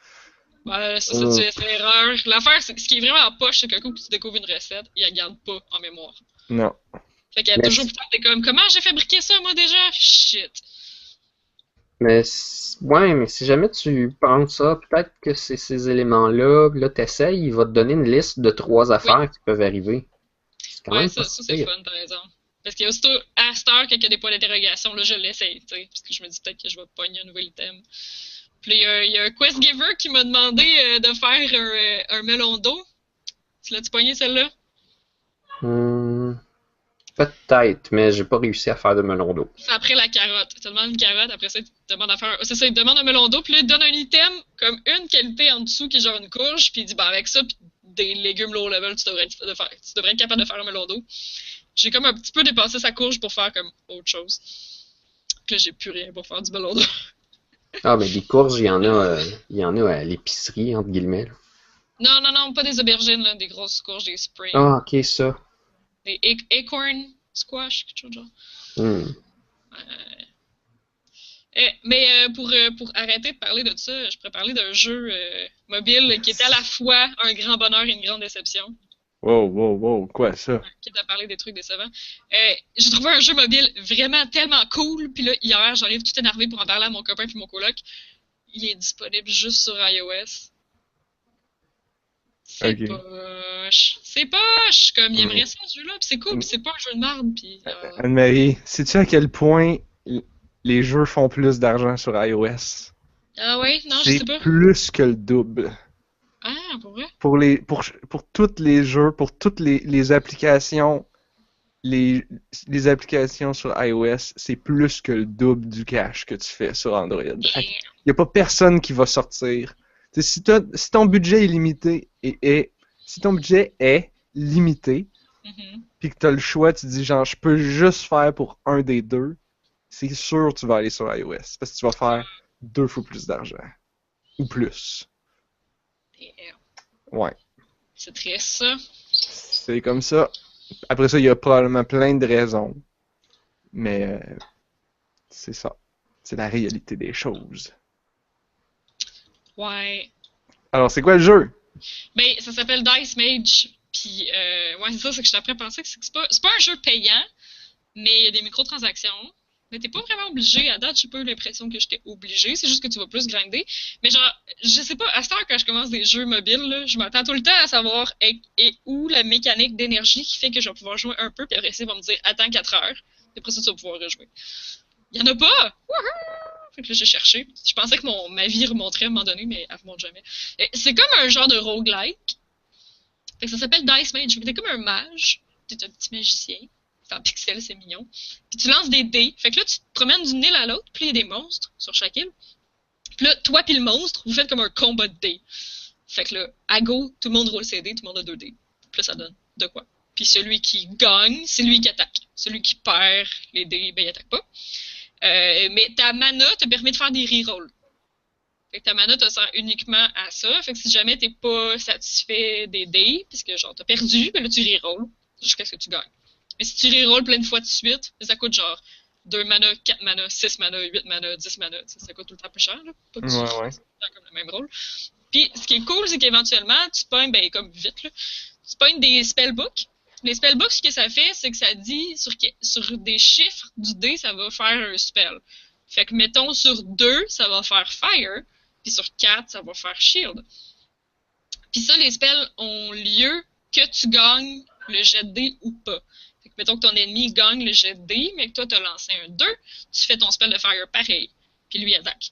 Speaker 2: Ouais, c'est ça, tu fais l'erreur. L'affaire, ce qui est vraiment poche, c'est qu'un coup que tu découvres une recette, il la garde pas en mémoire.
Speaker 3: Non.
Speaker 2: Fait qu'il y a
Speaker 1: Mais
Speaker 2: toujours plus tard, t'es comme, comment j'ai fabriqué ça moi déjà? Shit.
Speaker 1: Ouais, mais si jamais tu penses ça, peut-être que c'est ces éléments-là, là, t'essayes, il va te donner une liste de 3 affaires qui peuvent arriver. C'est quand
Speaker 2: Ouais,
Speaker 1: même
Speaker 2: ça
Speaker 1: pas
Speaker 2: c'est
Speaker 1: si pire.
Speaker 2: fun, par exemple. Parce qu'il y a aussitôt, à cette heure, quand il y a des points d'interrogation, là, je l'essaye, tu sais. Parce que je me dis peut-être que je vais pogner un nouvel item. Puis il y a un quest giver qui m'a demandé de faire un melon d'eau. Tu l'as-tu pogné celle-là?
Speaker 1: Peut-être, mais j'ai pas réussi à faire de melon d'eau.
Speaker 2: C'est après la carotte. Tu te demandes une carotte, après ça, il te demande à faire. C'est ça, il te demande un melon d'eau, puis là, il te donne un item comme une qualité en dessous qui est genre une courge, puis il dit, bah, avec ça, puis des légumes low level, tu devrais être capable de faire un melon d'eau. J'ai comme un petit peu dépassé sa courge pour faire comme autre chose. Puis là, j'ai plus rien pour faire du ballon d'or.
Speaker 1: Ah, mais des courges, il y en a à l'épicerie, entre guillemets, là.
Speaker 2: Non, pas des aubergines, là, des grosses courges, des spring.
Speaker 1: Ah, ok, ça.
Speaker 2: Des acorn squash, quelque chose de genre.
Speaker 1: Hmm.
Speaker 2: Mais pour arrêter de parler de ça, je pourrais parler d'un jeu mobile qui était à la fois un grand bonheur et une grande déception.
Speaker 3: Wow, quoi ça?
Speaker 2: Quitte à parler des trucs décevants. J'ai trouvé un jeu mobile vraiment tellement cool, puis là, hier, j'arrive tout énervé pour en parler à mon copain puis mon coloc. Il est disponible juste sur iOS. C'est
Speaker 3: Ok.
Speaker 2: poche. C'est poche! Comme, il aimerait ça, ce jeu-là, pis c'est cool, pis c'est pas un jeu de merde, pis...
Speaker 3: Anne-Marie, sais-tu à quel point les jeux font plus d'argent sur iOS?
Speaker 2: Ah ouais? Non, je
Speaker 3: C'est
Speaker 2: sais pas.
Speaker 3: plus que le double.
Speaker 2: Ah, pour vrai?
Speaker 3: Pour tous les jeux, pour toutes les applications, les applications sur iOS, c'est plus que le double du cash que tu fais sur Android. Il n'y a pas personne qui va sortir. T'sais, si ton budget est limité si ton budget est limité, puis que tu as le choix, tu dis genre je peux juste faire pour un des deux, c'est sûr que tu vas aller sur iOS parce que tu vas faire 2 fois plus d'argent. Ou plus. Ouais.
Speaker 2: C'est triste, ça.
Speaker 3: C'est comme ça. Après ça, il y a probablement plein de raisons. Mais c'est ça. C'est la réalité des choses.
Speaker 2: Ouais.
Speaker 3: Alors, c'est quoi le jeu?
Speaker 2: Ben, ça s'appelle Dice Mage. Puis, ouais, c'est ça, c'est que j'étais après à penser que c'est pas un jeu payant, mais il y a des microtransactions. Mais t'es pas vraiment obligé. À date, j'ai pas eu l'impression que j'étais obligé. C'est juste que tu vas plus grinder. Mais genre, je sais pas, à cette heure, quand je commence des jeux mobiles, là, je m'attends tout le temps à savoir et où la mécanique d'énergie qui fait que je vais pouvoir jouer un peu, puis après ça, ils vont me dire attends 4 heures. Puis après ça, tu vas pouvoir rejouer. Il y en a pas! Wouhou! Fait que là, j'ai cherché. Je pensais que ma vie remonterait à un moment donné, mais elle remonte jamais. C'est comme un genre de roguelike. Fait que ça s'appelle Dice Mage. T'es comme un mage. T'es un petit magicien. C'est en pixels, c'est mignon. Puis tu lances des dés. Fait que là, tu te promènes d'une île à l'autre, puis il y a des monstres sur chaque île. Puis là, toi puis le monstre, vous faites comme un combat de dés. Fait que là, à go, tout le monde roule ses dés, tout le monde a 2 dés. Puis là, ça donne de quoi. Puis celui qui gagne, c'est lui qui attaque. Celui qui perd les dés, ben il attaque pas. Mais ta mana te permet de faire des rerolls. Fait que ta mana te sert uniquement à ça. Fait que si jamais t'es pas satisfait des dés, puisque genre t'as perdu, ben là tu rerolls jusqu'à ce que tu gagnes. Mais si tu rerolls plein de fois de suite, ça coûte genre 2 mana, 4 mana, 6 mana, 8 mana, 10 mana. Ça coûte tout le temps plus cher, là. Pas que
Speaker 3: Ouais.
Speaker 2: comme le même rôle. Puis ce qui est cool, c'est qu'éventuellement, tu pognes, ben comme vite, là, tu pognes des spellbooks. Les spellbooks, ce que ça fait, c'est que ça dit sur des chiffres du dé, ça va faire un spell. Fait que mettons sur 2, ça va faire fire, puis sur 4, ça va faire shield. Puis ça, les spells ont lieu que tu gagnes le jet de dé ou pas. Fait que mettons que ton ennemi gagne le jet de dé, mais que toi, t'as lancé un 2, tu fais ton spell de fire pareil, puis lui attaque.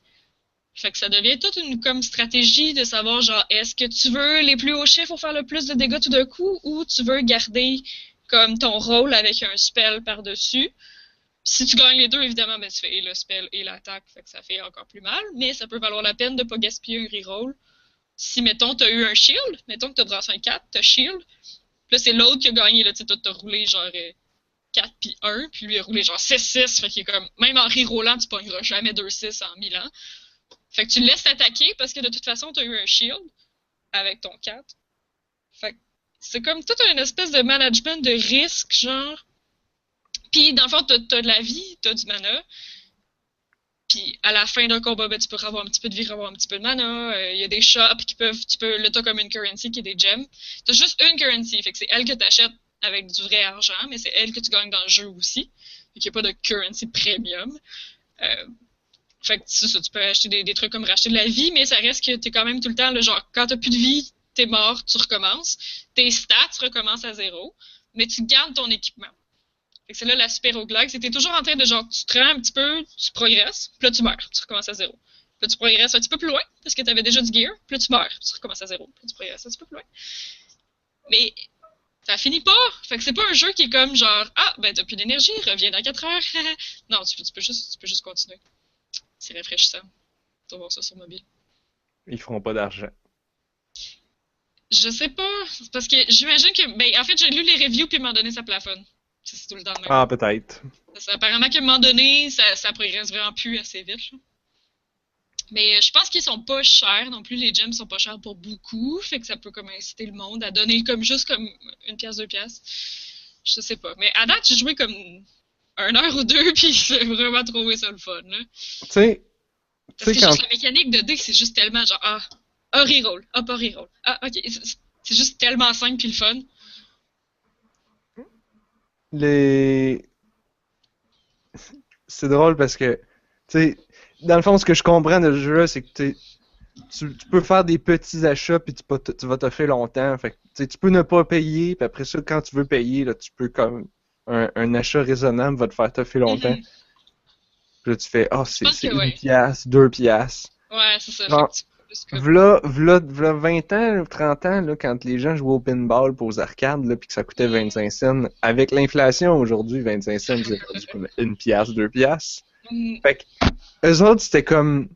Speaker 2: Fait que ça devient toute une comme stratégie de savoir genre est-ce que tu veux les plus hauts chiffres pour faire le plus de dégâts tout d'un coup ou tu veux garder comme ton rôle avec un spell par-dessus. Si tu gagnes les deux, évidemment, ben tu fais et le spell et l'attaque, fait que ça fait encore plus mal, mais ça peut valoir la peine de pas gaspiller un reroll. Si, mettons, t'as eu un shield, mettons que t'as brassé un 4, t'as shield, puis là, c'est l'autre qui a gagné, là, tu sais, toi, t'as roulé genre 4 puis 1, puis lui a roulé genre 6-6, fait qu'il est comme, même en rerollant, tu pogneras jamais 2-6 en 1000 ans. Fait que tu le laisses t'attaquer parce que de toute façon, t'as eu un shield avec ton 4. Fait que c'est comme toute une espèce de management de risque, genre. Puis dans le fond, t'as de la vie, t'as du mana. Puis à la fin d'un combat, ben, tu peux avoir un petit peu de vie, avoir un petit peu de mana. Il y a des shops qui peuvent. Là, t'as comme une currency qui est des gems. T'as juste une currency, fait que c'est elle que t'achètes avec du vrai argent, mais c'est elle que tu gagnes dans le jeu aussi. Fait qu'il n'y a pas de currency premium. Fait que ça, tu peux acheter des trucs comme racheter de la vie, mais ça reste que t'es quand même tout le temps, là, genre, quand t'as plus de vie, t'es mort, tu recommences. Tes stats recommencent à 0, mais tu gardes ton équipement. Fait que c'est là la super roguelike, c'est que t'es toujours en train de, genre, tu te rends un petit peu, tu progresses, puis là tu meurs, tu recommences à 0. Puis là tu progresses un petit peu plus loin, parce que t'avais déjà du gear, puis là tu meurs, tu recommences à 0, puis là tu progresses un petit peu plus loin. Mais ça finit pas! Fait que c'est pas un jeu qui est comme genre, ah, ben t'as plus d'énergie, reviens dans 4 heures. Non, tu peux juste continuer. C'est rafraîchissant de voir ça sur mobile.
Speaker 3: Ils feront pas d'argent.
Speaker 2: Je sais pas, parce que j'imagine que, ben, en fait, j'ai lu les reviews puis ils m'ont donné ça plafonne. C'est tout le temps le même.
Speaker 3: Ah, peut-être.
Speaker 2: Apparemment qu'à un moment donné, ça progresse vraiment plus assez vite. Là. Mais je pense qu'ils sont pas chers non plus. Les gems sont pas chers pour beaucoup. Fait que ça peut comme inciter le monde à donner comme juste comme 1$, 2$. Je sais pas. Mais à date, j'ai joué comme 1 heure ou deux, puis j'ai vraiment trouvé ça le fun. Là.
Speaker 3: Tu sais,
Speaker 2: Parce que
Speaker 3: quand...
Speaker 2: juste la mécanique de dés, c'est juste tellement genre reroll, hop, reroll. Ah, ok. C'est juste tellement simple puis le fun.
Speaker 3: les... C'est drôle parce que, tu sais, dans le fond, ce que je comprends de ce jeu-là, c'est que tu peux faire des petits achats puis tu vas t'offrir longtemps. Fait que, tu sais, tu peux ne pas payer, puis après ça, quand tu veux payer, là, tu peux comme un achat raisonnable va te faire t'offrir longtemps.
Speaker 2: Mhm.
Speaker 3: Puis là, tu fais,
Speaker 2: Je pense
Speaker 3: c'est
Speaker 2: que
Speaker 3: 1
Speaker 2: ouais.
Speaker 3: piastre, 2 piastres.
Speaker 2: Ouais, c'est ça.
Speaker 3: Genre,
Speaker 2: Fait que tu peux plus comme-
Speaker 3: V'là 20 ans, ou 30 ans, là, quand les gens jouaient au pinball pour aux arcades, là, puis que ça coûtait 25 cents, avec l'inflation aujourd'hui, 25 cents, c'est rendu comme 1 piastre, 2 piastres.
Speaker 2: Mhm.
Speaker 3: Fait que, eux autres, c'était comme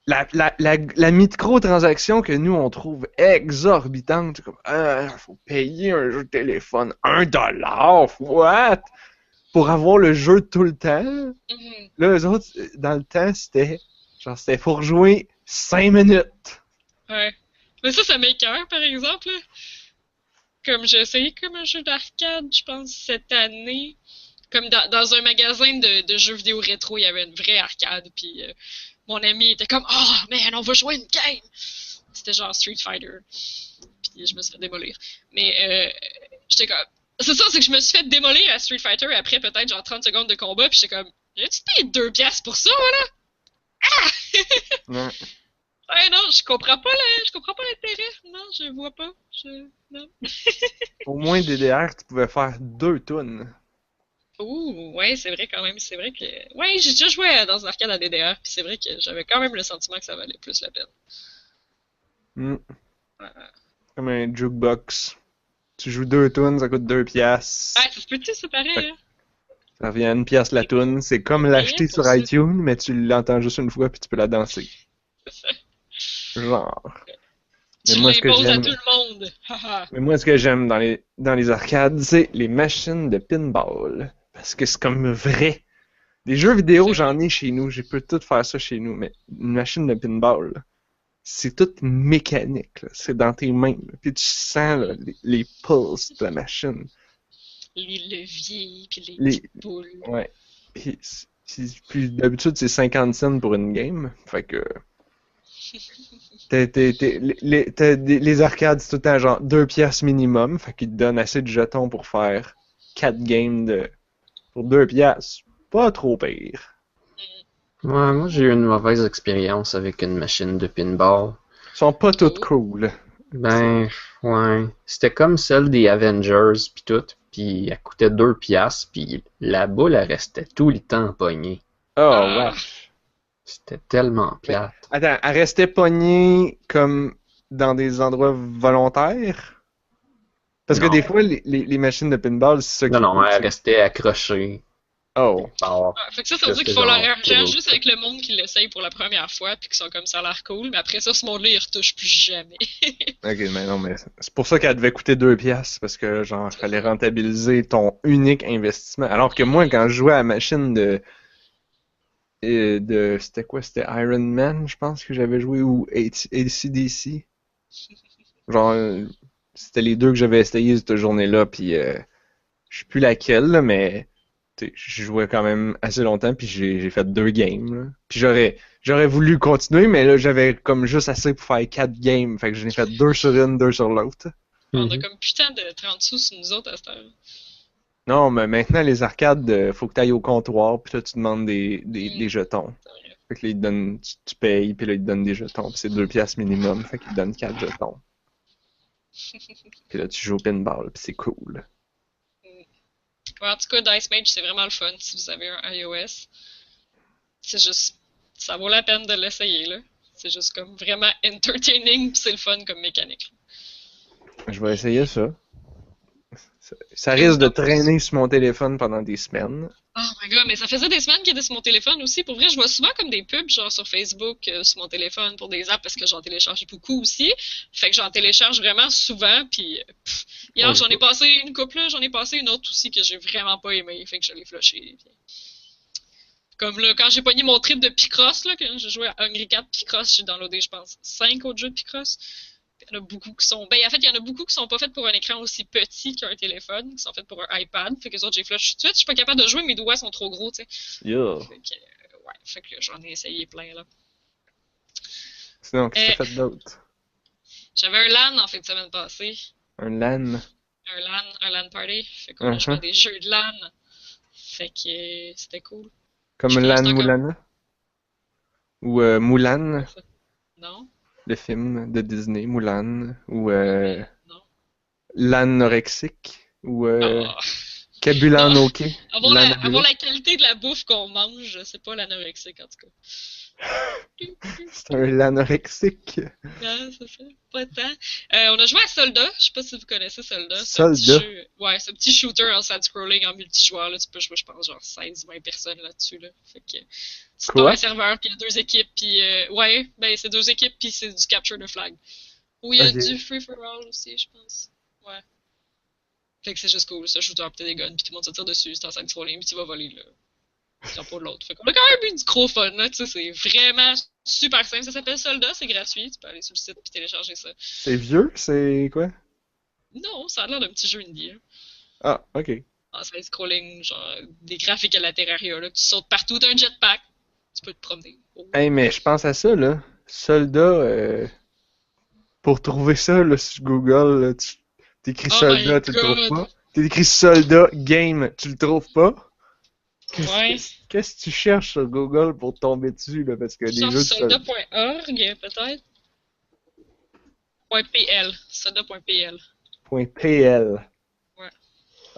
Speaker 3: la microtransaction que nous, on trouve exorbitante. C'est comme, faut payer un jeu de téléphone $1, what? Pour avoir le jeu tout le temps.
Speaker 2: Mhm.
Speaker 3: Là, eux autres, dans le temps, c'était pour jouer 5 minutes.
Speaker 2: Ouais. Mais ça m'écoeure, par exemple. Là. Comme j'ai essayé comme un jeu d'arcade, je pense, cette année. Comme dans un magasin de jeux vidéo rétro, il y avait une vraie arcade, puis mon ami était comme « Oh, man, on va jouer une game! » C'était genre Street Fighter. Puis je me suis fait démolir. Mais j'étais comme... C'est ça, c'est que je me suis fait démolir à Street Fighter après peut-être genre 30 secondes de combat, puis j'étais comme « J'ai-tu payé 2$ pour ça, là? »
Speaker 3: Ouais.
Speaker 2: Ouais, non, je comprends pas l'intérêt. Non, je vois pas. Non.
Speaker 3: Au moins, DDR, tu pouvais faire 2 tunes.
Speaker 2: Ouh, ouais, c'est vrai quand même. C'est vrai que. Ouais, j'ai déjà joué dans un arcade à DDR, puis c'est vrai que j'avais quand même le sentiment que ça valait plus la peine.
Speaker 3: Mm.
Speaker 2: Ouais,
Speaker 3: Comme un jukebox. Tu joues 2 tunes, ça coûte 2 piastres.
Speaker 2: ça se peut-tu, c'est pareil, hein?
Speaker 3: Ça revient à 1 piastre la tune. C'est comme
Speaker 2: Payant
Speaker 3: l'acheter
Speaker 2: pour
Speaker 3: sur
Speaker 2: ça.
Speaker 3: iTunes, mais tu l'entends juste une fois puis tu peux la danser.
Speaker 2: C'est ça.
Speaker 3: Genre.
Speaker 2: Tu
Speaker 3: Mais moi, ce que
Speaker 2: l'imposes à
Speaker 3: j'aime,
Speaker 2: tout le monde. Haha.
Speaker 3: mais moi, ce que j'aime dans les arcades, c'est les machines de pinball. Parce que c'est comme vrai. Des jeux vidéo, j'en ai chez nous. Je peux tout faire ça chez nous. Mais une machine de pinball, c'est tout mécanique. Là. C'est dans tes mains. Là. Puis tu sens là, les pulses de la machine.
Speaker 2: Les leviers, puis les
Speaker 3: Les-
Speaker 2: petites boules.
Speaker 3: Ouais. Puis d'habitude, c'est 50 cents pour une game. Fait que. Les arcades, c'est tout le temps genre 2 piastres minimum. Fait qu'ils te donnent assez de jetons pour faire 4 games pour 2 piastres. Pas trop pire.
Speaker 1: Ouais, moi, j'ai eu une mauvaise expérience avec une machine de pinball.
Speaker 3: Ils sont pas toutes cool.
Speaker 1: Ben, ouais. C'était comme celle des Avengers, pis tout. Puis elle coûtait 2 piastres, puis la boule, elle restait tout le temps pognée.
Speaker 3: Oh,
Speaker 2: Ah.
Speaker 3: wesh.
Speaker 1: C'était tellement plate.
Speaker 3: Attends, elle restait pognée comme dans des endroits volontaires? Parce que
Speaker 1: Non.
Speaker 3: des fois, les machines de pinball, c'est ça qui
Speaker 1: Non, non,
Speaker 3: est
Speaker 1: elle
Speaker 3: cool.
Speaker 1: restait accrochée.
Speaker 3: Oh.
Speaker 1: Alors,
Speaker 2: Ouais, fait que ça veut dire qu'il faut leur argent juste avec le monde qui l'essaye pour la première fois, puis qui sont comme ça a l'air cool, mais après ça, ce monde-là, il retouche plus jamais.
Speaker 3: Ok, mais non, mais c'est pour ça qu'elle devait coûter 2 piastres, parce que, genre, il fallait rentabiliser ton unique investissement. Alors que moi, quand je jouais à la machine c'était quoi? C'était Iron Man, je pense que j'avais joué, ou AC/DC. Genre, c'était les deux que j'avais essayé cette journée-là, puis je sais plus laquelle, là, mais tu sais, je jouais quand même assez longtemps, puis j'ai fait 2 games, là. Puis j'aurais voulu continuer, mais là, j'avais comme juste assez pour faire 4 games, fait que j'en ai fait 2 sur une, 2 sur l'autre.
Speaker 2: On a
Speaker 1: Mhm.
Speaker 2: comme putain de 30 sous sur nous autres à cette heure.
Speaker 3: Non, mais maintenant, les arcades, faut que tu ailles au comptoir, puis là, tu demandes des jetons.
Speaker 2: C'est vrai.
Speaker 3: Fait que là, ils te donnent, tu payes, puis là, ils te donnent des jetons, puis c'est 2 piastres minimum, fait qu'ils te donnent 4 jetons. Puis là, tu joues au pinball, puis c'est cool.
Speaker 2: Ouais, en tout cas, Dice Mage, c'est vraiment le fun si vous avez un iOS. C'est juste, ça vaut la peine de l'essayer, là. C'est juste comme vraiment entertaining, pis c'est le fun comme mécanique.
Speaker 3: Je vais essayer ça. Ça risque de traîner sur mon téléphone pendant des semaines.
Speaker 2: Oh my god, mais ça faisait des semaines qu'il était sur mon téléphone aussi. Pour vrai, je vois souvent comme des pubs, genre sur Facebook, sur mon téléphone pour des apps parce que j'en télécharge beaucoup aussi. Fait que j'en télécharge vraiment souvent. Puis hier, j'en ai passé une couple, là, j'en ai passé une autre aussi que j'ai vraiment pas aimé. Fait que je l'ai flushé. Puis... Comme là, quand j'ai pogné mon trip de Picross, là, que j'ai joué à Hungry 4 Picross, j'ai downloadé, je pense, 5 autres jeux de Picross. Il y en a beaucoup qui sont. Ben, en fait, il y en a beaucoup qui sont pas faits pour un écran aussi petit qu'un téléphone, qui sont faits pour un iPad. Fait que les autres, j'ai flush tout de suite. Je suis pas capable de jouer, mes doigts sont trop gros, tu sais.
Speaker 3: Yeah.
Speaker 2: Fait que j'en ai essayé plein, là.
Speaker 3: Sinon, qu'est-ce que t'as fait d'autre?
Speaker 2: J'avais un LAN en fin de semaine passée.
Speaker 3: Un LAN?
Speaker 2: Un LAN party. Fait qu'on a joué à des jeux de LAN. Fait que c'était cool.
Speaker 3: Comme LAN Moulana? Ou Moulin?
Speaker 2: Non.
Speaker 3: Le film de Disney, Moulin? Ou
Speaker 2: non.
Speaker 3: L'anorexique? Ou Kabulan OK?
Speaker 2: Avoir la qualité de la bouffe qu'on mange, c'est pas l'anorexique en tout cas.
Speaker 3: C'est un l'anorexique.
Speaker 2: Non, c'est ça. Pas tant. On a joué à Soldat. Je sais pas si vous connaissez Soldat.
Speaker 3: Soldat?
Speaker 2: Ouais, c'est un petit shooter en side-scrolling en multijoueur. Là. Tu peux jouer, je pense, genre 16-20 personnes là-dessus. Là. Fait que tu pars un serveur, puis il y a 2 équipes, puis ouais, ben c'est 2 équipes, puis c'est du capture de flag. Ou il y a du free-for-all aussi, je pense. Ouais. Fait que c'est juste cool, ça, shooter, pis t'as des guns, pis tout le monde se tire dessus, c'est en side-scrolling, pis tu vas voler, là. T'en pas de l'autre. Fait qu'on a quand même eu du gros fun, là, tu sais, c'est vraiment super simple. Ça s'appelle Soldat, c'est gratuit, tu peux aller sur le site pis télécharger ça.
Speaker 3: C'est vieux? C'est quoi?
Speaker 2: Non, ça a l'air d'un petit jeu indie, hein.
Speaker 3: Ah, ok.
Speaker 2: En side-scrolling, genre, des graphiques à la Terraria, là, tu sautes partout, t'as un jetpack, tu peux te promener. Oh.
Speaker 3: Hey, mais je pense à ça, là. Soldat, pour trouver ça, là, sur Google, là, tu t'écris Soldat, tu le trouves pas. T'écris Soldat Game, tu le trouves pas. Qu'est-ce que tu cherches sur Google pour tomber dessus, là, parce que les jeux de
Speaker 2: soldat.org, peut-être? .pl, soldat.pl.
Speaker 3: .pl.
Speaker 2: Ouais.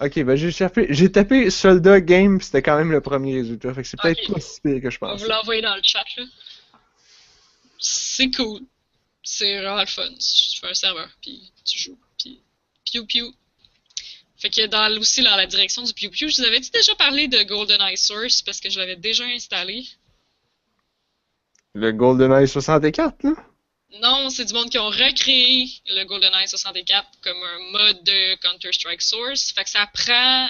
Speaker 3: Ok, ben j'ai tapé Soldat Game, pis c'était quand même le premier résultat, fait que c'est peut-être pas si pire que je pense.
Speaker 2: On va vous l'envoyer dans le chat, là. C'est cool. C'est vraiment le fun. Tu fais un serveur, puis tu joues, puis piou piou. Fait que aussi dans la direction du piou piou, je vous avais-tu déjà parlé de GoldenEye Source parce que je l'avais déjà installé?
Speaker 3: Le GoldenEye 64, là?
Speaker 2: Non, c'est du monde qui ont recréé le GoldenEye 64 comme un mode de Counter-Strike Source. Fait que ça prend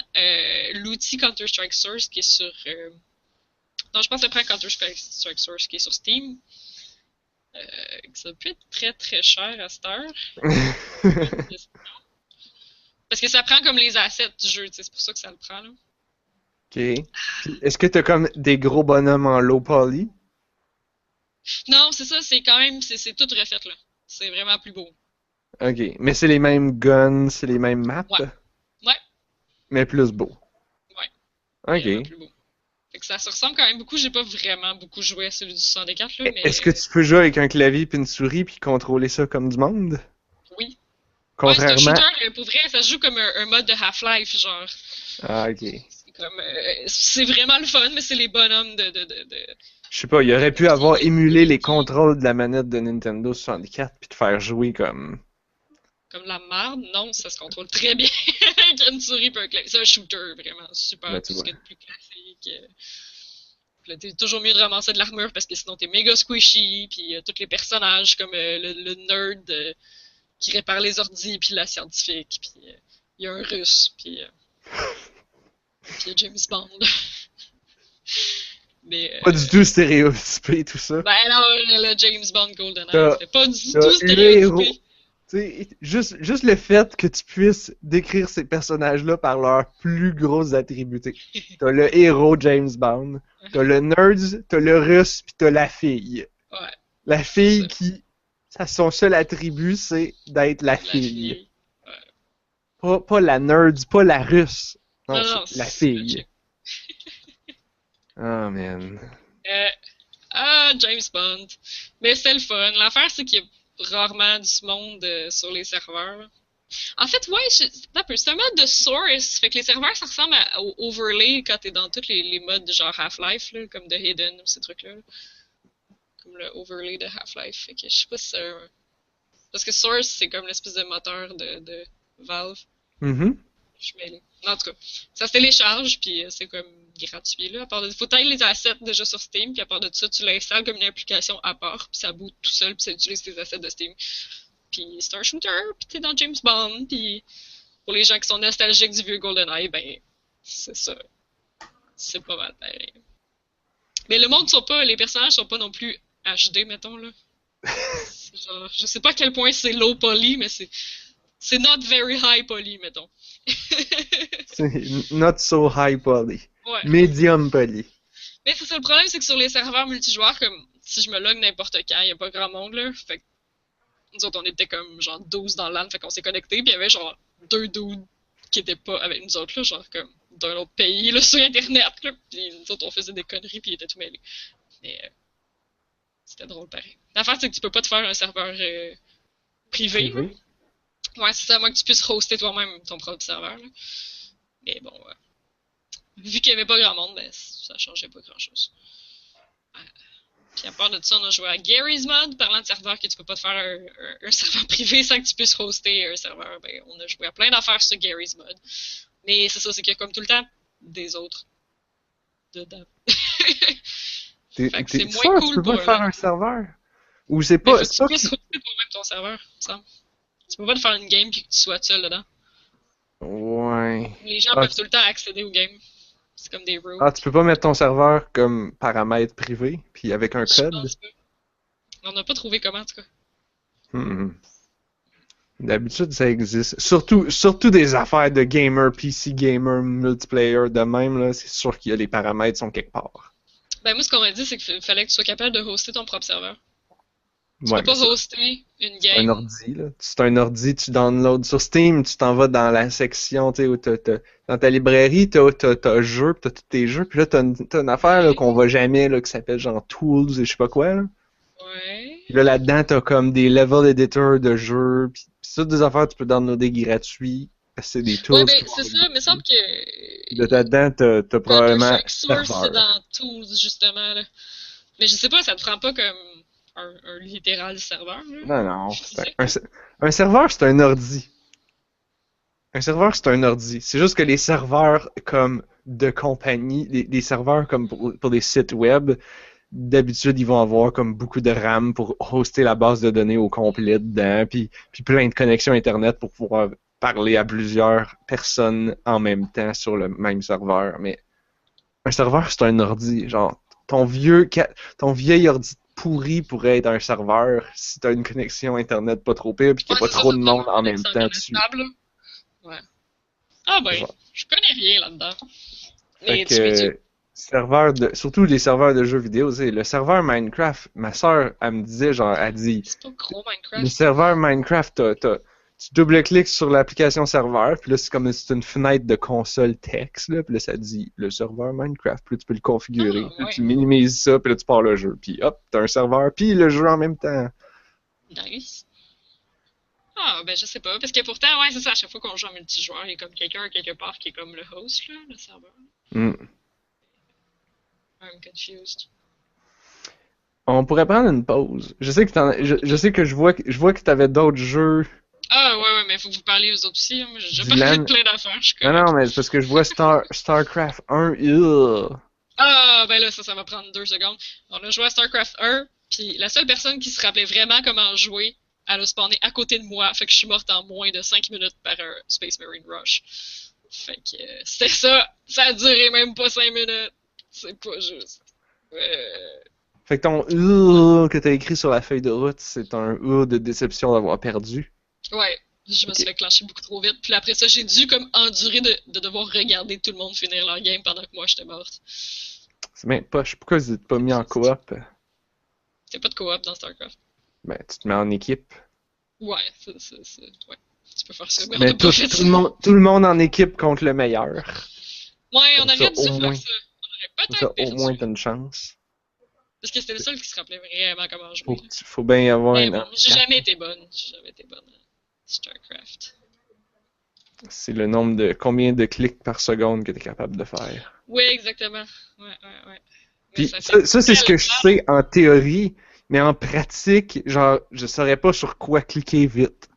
Speaker 2: l'outil Counter-Strike Source qui est sur... Non, je pense que ça prend Counter-Strike Source qui est sur Steam. Ça peut être très très cher à cette heure. Parce que ça prend comme les assets du jeu, c'est pour ça que ça le prend, là.
Speaker 3: Ok. Est-ce que t'as comme des gros bonhommes en low poly?
Speaker 2: Non, c'est ça, c'est quand même, c'est tout refait, là. C'est vraiment plus beau.
Speaker 3: Ok. Mais c'est les mêmes guns, c'est les mêmes maps?
Speaker 2: Ouais.
Speaker 3: Mais plus beau.
Speaker 2: Ouais.
Speaker 3: Ok.
Speaker 2: Plus beau. Fait que ça se ressemble quand même beaucoup. J'ai pas vraiment beaucoup joué à celui du 64, là, mais...
Speaker 3: Est-ce que tu peux jouer avec un clavier puis une souris puis contrôler ça comme du monde?
Speaker 2: Oui.
Speaker 3: Contrairement...
Speaker 2: Ouais, c'est un shooter, pour vrai, ça se joue comme un mode de Half-Life, genre.
Speaker 3: Ah, ok.
Speaker 2: C'est comme... c'est vraiment le fun, mais c'est les bonhommes de...
Speaker 3: Je sais pas, il aurait pu avoir émulé les contrôles de la manette de Nintendo 64 puis te faire jouer comme...
Speaker 2: Comme la merde? Non, ça se contrôle très bien avec une souris et un clavier. C'est un shooter, vraiment, super, tout ce qu'il y a de plus classique. Puis là, t'es toujours mieux de ramasser de l'armure parce que sinon t'es méga squishy, puis tous les personnages comme le nerd qui répare les ordis, puis la scientifique, puis il y a un russe, puis il y a James Bond. Mais,
Speaker 3: pas du tout stéréotypé tout ça.
Speaker 2: Ben non, le James Bond GoldenEye, c'était pas du tout stéréotypé.
Speaker 3: T'sais, juste le fait que tu puisses décrire ces personnages-là par leurs plus gros attributs. T'as le héros James Bond, t'as le nerd, t'as le russe, pis t'as la fille.
Speaker 2: Ouais.
Speaker 3: La fille qui, son seul attribut, c'est d'être la fille. Ouais. Pas la nerd, pas la russe. Non, c'est la fille. Oh man.
Speaker 2: James Bond. Mais c'est le fun. L'affaire, c'est qu'il y a rarement du monde sur les serveurs. En fait, ouais, c'est un mode de source. Fait que les serveurs, ça ressemble au overlay quand t'es dans tous les modes genre Half-Life, là, comme The Hidden, ces trucs-là. Comme le overlay de Half-Life. Fait que je sais pas si c'est un... Parce que Source, c'est comme l'espèce de moteur de Valve.
Speaker 3: Mm-hmm.
Speaker 2: Je suis mêlée. En tout cas, ça se télécharge, puis c'est comme gratuit, là. À part de... Faut tailler les assets déjà sur Steam, puis à part de ça, tu l'installes comme une application à part, puis ça boot tout seul, puis ça utilise tes assets de Steam. Puis c'est un shooter, puis t'es dans James Bond, puis pour les gens qui sont nostalgiques du vieux GoldenEye, ben, c'est ça. C'est pas mal pareil. Mais le monde les personnages sont pas non plus HD, mettons, là. Genre, je sais pas à quel point c'est low poly, mais c'est not very high poly, mettons.
Speaker 3: C'est not so high poly.
Speaker 2: Ouais.
Speaker 3: Medium poly.
Speaker 2: Mais c'est ça, le problème, c'est que sur les serveurs multijoueurs, comme si je me log n'importe quand, y a pas grand monde, là. Fait que nous autres, on était comme genre 12 dans l'âne, fait qu'on s'est connectés, puis il y avait genre 2 dudes qui étaient pas avec nous autres, là, genre comme d'un autre pays, là, sur Internet, là. Puis nous autres, on faisait des conneries, puis ils étaient tout mêlés. Mais c'était drôle pareil. L'affaire, c'est que tu peux pas te faire un serveur privé. Ouais, c'est ça, à moins que tu puisses hoster toi-même ton propre serveur, là. Mais bon, vu qu'il y avait pas grand monde, ben ça changeait pas grand-chose. Puis à part de ça, on a joué à Gary's Mod, parlant de serveur que tu peux pas te faire un serveur privé sans que tu puisses hoster un serveur. Ben, on a joué à plein d'affaires sur Gary's Mod. Mais c'est ça, c'est qu'il y a comme tout le temps des autres dedans. Fait que c'est moins cool
Speaker 3: tu peux
Speaker 2: pour
Speaker 3: pas faire
Speaker 2: eux.
Speaker 3: un serveur? Ou c'est pas...
Speaker 2: Mais faut que tu puisses hoster toi-même ton serveur, il me semble. Tu peux pas te faire une game puis que tu sois seul dedans.
Speaker 3: Ouais.
Speaker 2: Les gens peuvent tout le temps accéder aux games. C'est comme des rules.
Speaker 3: Ah, tu peux pas mettre ton serveur comme paramètre privé, puis avec un
Speaker 2: Je
Speaker 3: code?
Speaker 2: pense pas. On n'a pas trouvé comment, en tout cas.
Speaker 3: D'habitude, ça existe. Surtout des affaires de gamer, PC gamer, multiplayer de même, là, c'est sûr qu'il y a les paramètres sont quelque part.
Speaker 2: Ben moi, ce qu'on m'a dit, c'est qu'il fallait que tu sois capable de hoster ton propre serveur. Tu
Speaker 3: Ouais,
Speaker 2: peux pas hoster une
Speaker 3: c'est un
Speaker 2: game.
Speaker 3: ordi, là. C'est un ordi, tu downloads sur Steam, tu t'en vas dans la section, tu sais, où dans ta librairie, t'as jeux, pis t'as tous tes jeux, puis là, t'as une affaire là, qu'on voit jamais, là, qui s'appelle genre Tools et je sais pas quoi, là.
Speaker 2: Ouais.
Speaker 3: Puis là, là-dedans, t'as comme des level editors de jeux, pis c'est des affaires que tu peux downloader gratuit, parce que c'est des tools.
Speaker 2: Ouais, ben c'est ça, il me semble que.
Speaker 3: Là-dedans, t'as probablement
Speaker 2: Chaque source, c'est
Speaker 3: serveur.
Speaker 2: dans Tools, justement, là. Mais je sais pas, ça te prend pas comme un littéral serveur, là.
Speaker 3: Non. Un serveur, c'est un ordi. Un serveur, c'est un ordi. C'est juste que les serveurs comme de compagnie, les serveurs comme pour des sites web, d'habitude, ils vont avoir comme beaucoup de RAM pour hoster la base de données au complet dedans, puis plein de connexions Internet pour pouvoir parler à plusieurs personnes en même temps sur le même serveur. Mais un serveur, c'est un ordi. Genre, ton vieil ordi pourri pourrait être un serveur si t'as une connexion Internet pas trop pire puis qu'il n'y a pas trop de monde en même temps dessus.
Speaker 2: Ouais. Ah ben,
Speaker 3: Genre.
Speaker 2: je connais rien là-dedans.
Speaker 3: Fait
Speaker 2: Mais tu peux
Speaker 3: surtout les serveurs de jeux vidéo, tu sais, le serveur Minecraft, ma soeur, elle me disait, genre, elle dit,
Speaker 2: c'est pas gros
Speaker 3: le
Speaker 2: Minecraft.
Speaker 3: serveur Minecraft, tu double-cliques sur l'application serveur, puis là, c'est comme si c'était une fenêtre de console texte, là, puis là, ça dit le serveur Minecraft, puis là, tu peux le configurer, puis là,
Speaker 2: ouais.
Speaker 3: tu minimises ça, puis là, tu pars le jeu, puis hop, t'as un serveur, puis le jeu en même temps.
Speaker 2: Nice. Ah, ben je sais pas, parce que pourtant, ouais, c'est ça, à chaque fois qu'on joue en multijoueur, il y a comme quelqu'un quelque part qui est comme le host, là, le serveur. I'm confused.
Speaker 3: On pourrait prendre une pause. Je sais que je vois que t'avais d'autres jeux.
Speaker 2: Ah, ouais, mais faut que vous parliez aux autres aussi, hein. Moi, j'ai déjà
Speaker 3: Dylan-
Speaker 2: parlé de plein d'affaires, je suis comme...
Speaker 3: Non, mais c'est parce que je vois StarCraft 1.
Speaker 2: Ah, ben là, ça va prendre 2 secondes. On a joué à StarCraft 1, puis la seule personne qui se rappelait vraiment comment jouer, elle a spawné à côté de moi, fait que je suis morte en moins de 5 minutes par un Space Marine Rush. Fait que c'était ça. Ça a duré même pas 5 minutes. C'est pas juste.
Speaker 3: Fait que ton que t'as écrit sur la feuille de route, c'est un de déception d'avoir perdu.
Speaker 2: Ouais, je me suis fait clencher beaucoup trop vite. Puis après ça, j'ai dû comme endurer de devoir regarder tout le monde finir leur game pendant que moi j'étais morte.
Speaker 3: C'est bien poche. Pourquoi vous êtes pas mis en coop?
Speaker 2: T'as pas de coop dans StarCraft.
Speaker 3: Ben, tu te mets en équipe.
Speaker 2: Ouais, ouais. Tu peux faire ça. Mais on
Speaker 3: Mais
Speaker 2: a pas fait ça.
Speaker 3: tout le monde en équipe contre le meilleur.
Speaker 2: Ouais, on
Speaker 3: Comme
Speaker 2: aurait
Speaker 3: ça,
Speaker 2: dû
Speaker 3: au
Speaker 2: faire
Speaker 3: moins.
Speaker 2: ça. On aurait
Speaker 3: Comme ça,
Speaker 2: peut-être
Speaker 3: au moins,
Speaker 2: perdu.
Speaker 3: t'as une chance.
Speaker 2: Parce que c'était le seul qui se rappelait vraiment comment jouer.
Speaker 3: Faut bien y avoir
Speaker 2: Mais
Speaker 3: une.
Speaker 2: bon, j'ai jamais été bonne. J'ai jamais été bonne à StarCraft.
Speaker 3: C'est le nombre de combien de clics par seconde que t'es capable de faire.
Speaker 2: Oui, exactement. Ouais. Mais
Speaker 3: Puis
Speaker 2: ça fait
Speaker 3: ça c'est ce que je
Speaker 2: tellement-
Speaker 3: sais en théorie, mais en pratique, genre, je saurais pas sur quoi cliquer vite.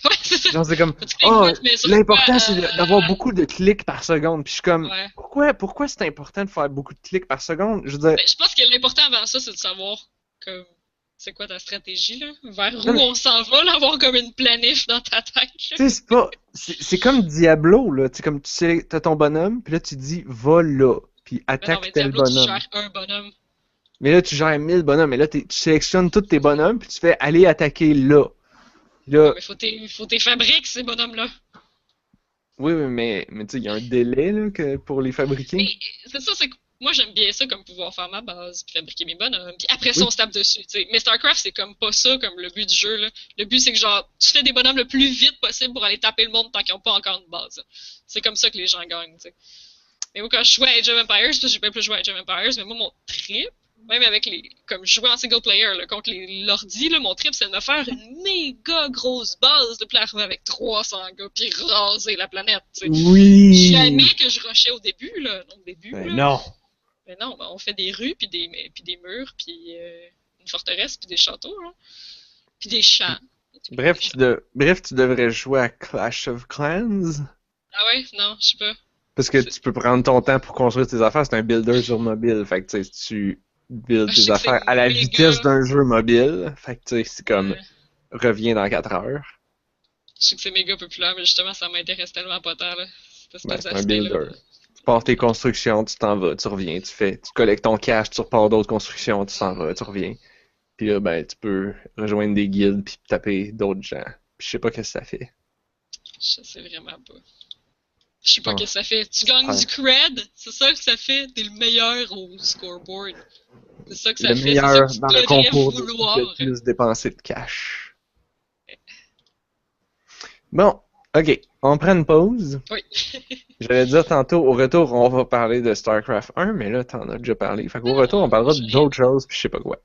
Speaker 2: Ouais, c'est ça.
Speaker 3: Genre, c'est comme,
Speaker 2: Tu
Speaker 3: oh,
Speaker 2: cliques, mais sur
Speaker 3: l'important,
Speaker 2: quoi,
Speaker 3: c'est d'avoir beaucoup de clics par seconde. Puis je suis comme,
Speaker 2: ouais.
Speaker 3: pourquoi c'est important de faire beaucoup de clics par seconde? Je veux dire,
Speaker 2: Ben, je pense que l'important avant ça, c'est de savoir comme c'est quoi ta stratégie, là, vers
Speaker 3: non,
Speaker 2: où
Speaker 3: mais,
Speaker 2: on s'en va, là, avoir comme une planif dans ta tête, là.
Speaker 3: tu sais, c'est pas, c'est comme Diablo, là. Tu sais, comme tu sais, t'as ton bonhomme, puis là, tu dis, va là, puis
Speaker 2: Mais non,
Speaker 3: attaque
Speaker 2: mais
Speaker 3: tel
Speaker 2: Diablo, tu
Speaker 3: bonhomme.
Speaker 2: gères un bonhomme.
Speaker 3: Mais là, tu gères 1000 bonhommes, mais là, tu sélectionnes tous tes bonhommes, puis tu fais aller attaquer là. Puis
Speaker 2: Ouais,
Speaker 3: là,
Speaker 2: mais faut tes fabriques, ces bonhommes-là.
Speaker 3: oui, oui, mais tu sais, il y a un délai, là, pour les fabriquer.
Speaker 2: Mais c'est ça, c'est que moi, j'aime bien ça comme pouvoir faire ma base, puis fabriquer mes bonhommes, puis après ça,
Speaker 3: Oui.
Speaker 2: on se tape dessus, tu sais. Mais StarCraft, c'est comme pas ça, comme le but du jeu, là. Le but, c'est que genre, tu fais des bonhommes le plus vite possible pour aller taper le monde tant qu'ils ont pas encore une base. C'est comme ça que les gens gagnent, tu sais. Mais moi, quand je jouais à Age of Empires, parce que j'ai pas plus joué à Age of Empires, mais moi, mon trip, même avec les. Comme je jouais en single player, là, contre l'ordi, là, mon trip, c'est de me faire une méga grosse base, de puis arriver avec 300 gars, puis raser la planète, tu sais.
Speaker 3: Oui!
Speaker 2: Jamais que je rushais au début, là. Au début,
Speaker 3: Ben
Speaker 2: là.
Speaker 3: non!
Speaker 2: Mais non, ben, on fait des rues, puis des murs, puis une forteresse, puis des châteaux, là. Puis des champs.
Speaker 3: Bref,
Speaker 2: Des champs.
Speaker 3: bref, tu devrais jouer à Clash of Clans.
Speaker 2: Ah ouais? Non, je sais pas.
Speaker 3: Parce que tu peux prendre ton temps pour construire tes affaires. C'est un builder sur mobile. Fait que, tu sais, tu builds
Speaker 2: Ah, je
Speaker 3: tes
Speaker 2: sais que c'est
Speaker 3: affaires à la
Speaker 2: méga.
Speaker 3: vitesse d'un jeu mobile. Fait que, tu sais, c'est comme,
Speaker 2: euh,
Speaker 3: reviens dans 4 heures.
Speaker 2: Je sais que c'est méga populaire, mais justement, ça m'intéresse tellement pas tant, là. Cette
Speaker 3: Ben,
Speaker 2: espèce
Speaker 3: c'est un
Speaker 2: d'aspect-là.
Speaker 3: builder. Tu pars tes constructions, tu t'en vas, tu reviens, tu collectes ton cash, tu repars d'autres constructions, tu t'en vas, tu reviens. Puis là, ben, tu peux rejoindre des guildes puis taper d'autres gens. Puis je sais pas qu'est-ce que ça fait.
Speaker 2: Je sais vraiment pas. Je sais pas
Speaker 3: Ah,
Speaker 2: qu'est-ce que ça fait. Tu gagnes
Speaker 3: ouais.
Speaker 2: du cred, c'est ça que ça fait. T'es le meilleur au scoreboard. C'est ça que ça
Speaker 3: Le
Speaker 2: fait. C'est ça
Speaker 3: meilleur
Speaker 2: que tu
Speaker 3: dans le
Speaker 2: devrais
Speaker 3: concours de
Speaker 2: vouloir.
Speaker 3: le plus dépenser de cash. Bon, ok, on prend une pause.
Speaker 2: Oui.
Speaker 3: J'allais dire tantôt, au retour, on va parler de StarCraft 1, mais là, t'en as déjà parlé. Fait qu'au retour, on parlera d'autres choses, puis je sais pas quoi.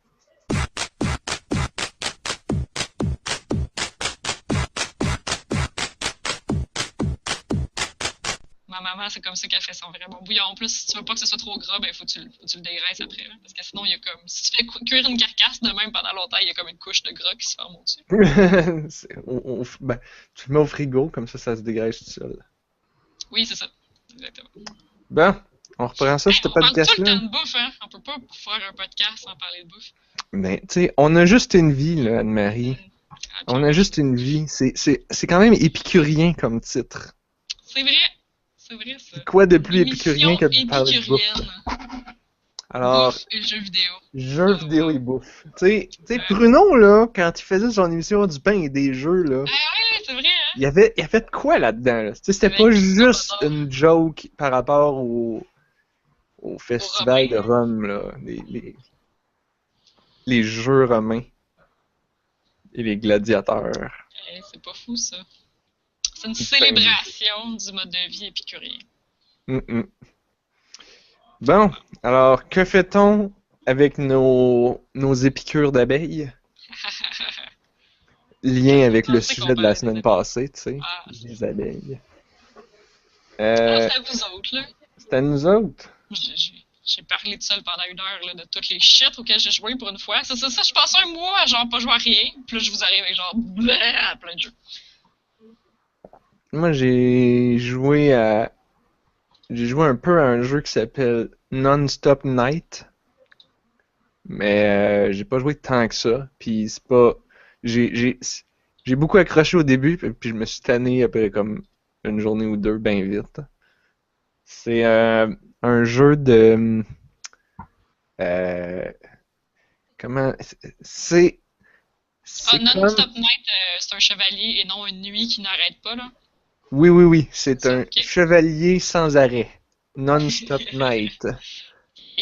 Speaker 2: Ma maman, c'est comme ça qu'elle fait son vrai bon bouillon. En plus, si tu veux pas que ce soit trop gras, ben faut que tu le dégraisses après. Là, parce que sinon, il y a comme. Si tu fais cuire une carcasse de même pendant longtemps, il y a comme une couche de gras qui se forme au-dessus.
Speaker 3: Ben, tu le mets au frigo, comme ça se dégraisse tout seul.
Speaker 2: Oui, c'est ça. Exactement.
Speaker 3: Bon, on reprend ça,
Speaker 2: Hey,
Speaker 3: ce
Speaker 2: on parle tout le
Speaker 3: podcast-là.
Speaker 2: temps de bouffe, hein. On peut pas faire un podcast sans parler de bouffe.
Speaker 3: Ben, tu sais, on a juste une vie, là, Anne-Marie. On a juste une vie. C'est quand même épicurien comme titre.
Speaker 2: C'est vrai. C'est vrai, ça.
Speaker 3: Quoi de plus
Speaker 2: Émission
Speaker 3: épicurien que de parler de bouffe?
Speaker 2: épicurienne.
Speaker 3: Alors,
Speaker 2: Bouffe et jeux vidéo.
Speaker 3: jeux vidéo et bouffe. Tu sais, Bruno, là, quand il faisait son émission du pain et des jeux, là,
Speaker 2: Ah ouais, c'est vrai, hein.
Speaker 3: il avait de quoi là-dedans, là? Tu sais, c'était
Speaker 2: Avec
Speaker 3: pas
Speaker 2: du
Speaker 3: juste
Speaker 2: Commodore.
Speaker 3: une joke par rapport au festival de
Speaker 2: Romains.
Speaker 3: Rome, là. Les jeux romains et les gladiateurs.
Speaker 2: C'est pas fou, ça. C'est une
Speaker 3: Du pain.
Speaker 2: célébration du mode de vie épicurien.
Speaker 3: Mm-mm. Bon, alors, que fait-on avec nos épicures d'abeilles? Lien avec le
Speaker 2: pensais qu'on
Speaker 3: sujet de la
Speaker 2: parlait des
Speaker 3: semaine
Speaker 2: abeilles.
Speaker 3: passée, tu sais,
Speaker 2: Ah,
Speaker 3: les abeilles.
Speaker 2: c'est à vous autres, là.
Speaker 3: C'est à nous autres.
Speaker 2: J'ai parlé de ça pendant une heure, là, de toutes les shit auxquelles j'ai joué pour une fois. C'est ça, je passais un mois à genre pas jouer à rien. Puis là, je vous arrive avec genre à plein de jeux.
Speaker 3: Moi, j'ai joué un peu à un jeu qui s'appelle Non-Stop Night, mais j'ai pas joué tant que ça. Puis c'est pas, j'ai beaucoup accroché au début, puis je me suis tanné après comme une journée ou deux, bien vite. C'est un jeu de euh, comment c'est
Speaker 2: Ah,
Speaker 3: comme
Speaker 2: Non-Stop Night, c'est un chevalier et non une nuit qui n'arrête pas, là.
Speaker 3: oui, c'est
Speaker 2: Ça,
Speaker 3: un
Speaker 2: ok.
Speaker 3: chevalier sans arrêt. Non-Stop Night.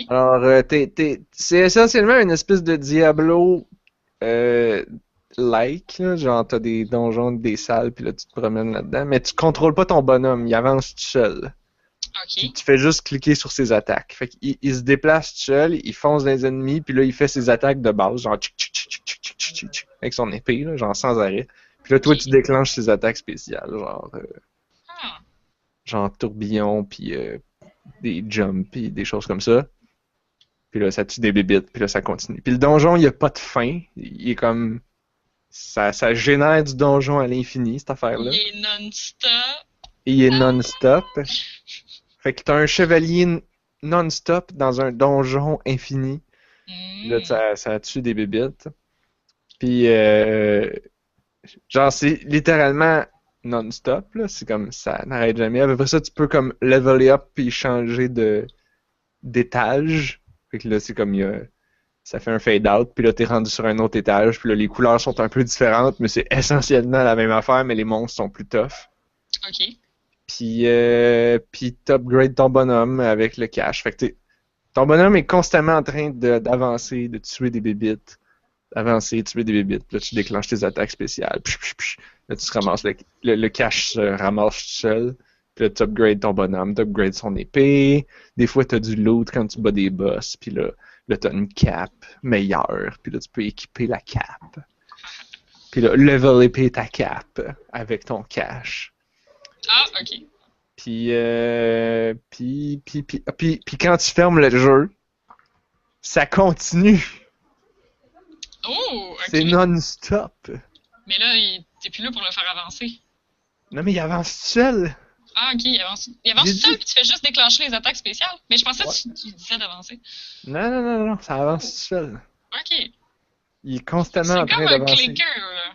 Speaker 3: Alors, c'est essentiellement une espèce de Diablo like, là, genre t'as des donjons, des salles, puis là tu te promènes là-dedans, mais tu contrôles pas ton bonhomme, il avance tout seul. Puis
Speaker 2: Ok.
Speaker 3: tu fais juste cliquer sur ses attaques. Fait qu'il se déplace tout seul, il fonce dans les ennemis, puis là il fait ses attaques de base, genre tchic, tchic, tchic, tchic, tchic, tchic, tchic, tchic, avec son épée, là, genre sans arrêt. Puis là toi
Speaker 2: Ok.
Speaker 3: tu déclenches ses attaques spéciales,
Speaker 2: Ah.
Speaker 3: genre tourbillon, puis des jumps, puis des choses comme ça. Puis là, ça tue des bébites, puis là, ça continue. Puis le donjon, il n'y a pas de fin. Il est comme... ça génère du donjon à l'infini, cette affaire-là.
Speaker 2: Il est non-stop.
Speaker 3: Et il est non-stop. Fait que t'as un chevalier non-stop dans un donjon infini. Là, ça tue des bébites. Puis, genre, c'est littéralement non-stop, là. C'est comme, ça n'arrête jamais. Après ça, tu peux comme leveler up puis changer d'étage. Fait que là, c'est comme, ça fait un fade-out, puis là, t'es rendu sur un autre étage, puis là, les couleurs sont un peu différentes, mais c'est essentiellement la même affaire, mais les monstres sont plus tough.
Speaker 2: Ok.
Speaker 3: Puis t'upgrades ton bonhomme avec le cash. Fait que ton bonhomme est constamment en train d'avancer, de tuer des bébites. Avancer, tuer des bébites. Puis là, tu déclenches tes attaques spéciales. Là, tu te ramasses le cash se ramasse tout seul. Puis là, tu upgrades ton bonhomme, tu upgrades son épée. Des fois, tu as du loot quand tu bats des boss. Puis là, tu as une cape meilleure. Puis là, tu peux équiper la cape. Puis là, level épée ta cape avec ton cash.
Speaker 2: Ah, ok.
Speaker 3: Puis quand tu fermes le jeu, ça continue.
Speaker 2: Oh, ok.
Speaker 3: C'est non-stop.
Speaker 2: Mais là, t'es plus là pour le faire avancer.
Speaker 3: Non, mais il avance seul.
Speaker 2: Ah, ok, il avance tout seul, puis tu fais juste déclencher les attaques spéciales. Mais je pensais que tu disais d'avancer.
Speaker 3: Non, ça avance tout seul.
Speaker 2: Ok.
Speaker 3: Il est constamment en train
Speaker 2: C'est comme un
Speaker 3: d'avancer.
Speaker 2: clicker, là.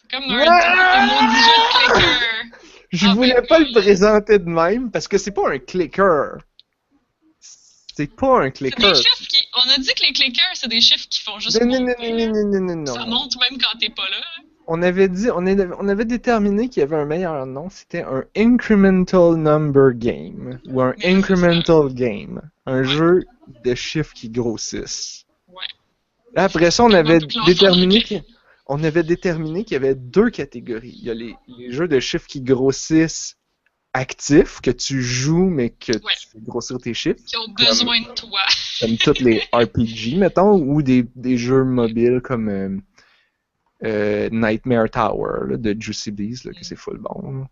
Speaker 2: C'est comme un maudit jeu de clicker.
Speaker 3: Je voulais pas le présenter de même, parce que c'est pas un clicker. C'est pas un clicker.
Speaker 2: C'est des chiffres qui... On a dit que les clickers, c'est des chiffres qui font juste monter.
Speaker 3: Non.
Speaker 2: Ça monte même quand t'es pas là.
Speaker 3: On avait déterminé qu'il y avait un meilleur nom, c'était un incremental number game, ou un incremental game, un jeu de chiffres qui grossissent.
Speaker 2: Ouais.
Speaker 3: Là, après ça, on avait déterminé qu'il y avait deux catégories. Il y a les jeux de chiffres qui grossissent actifs, que tu joues, mais que tu fais grossir tes chiffres.
Speaker 2: Qui ont besoin de toi.
Speaker 3: Comme tous les RPG, mettons, ou des jeux mobiles comme Nightmare Tower là, de Juicy Bees, là, que c'est full bon.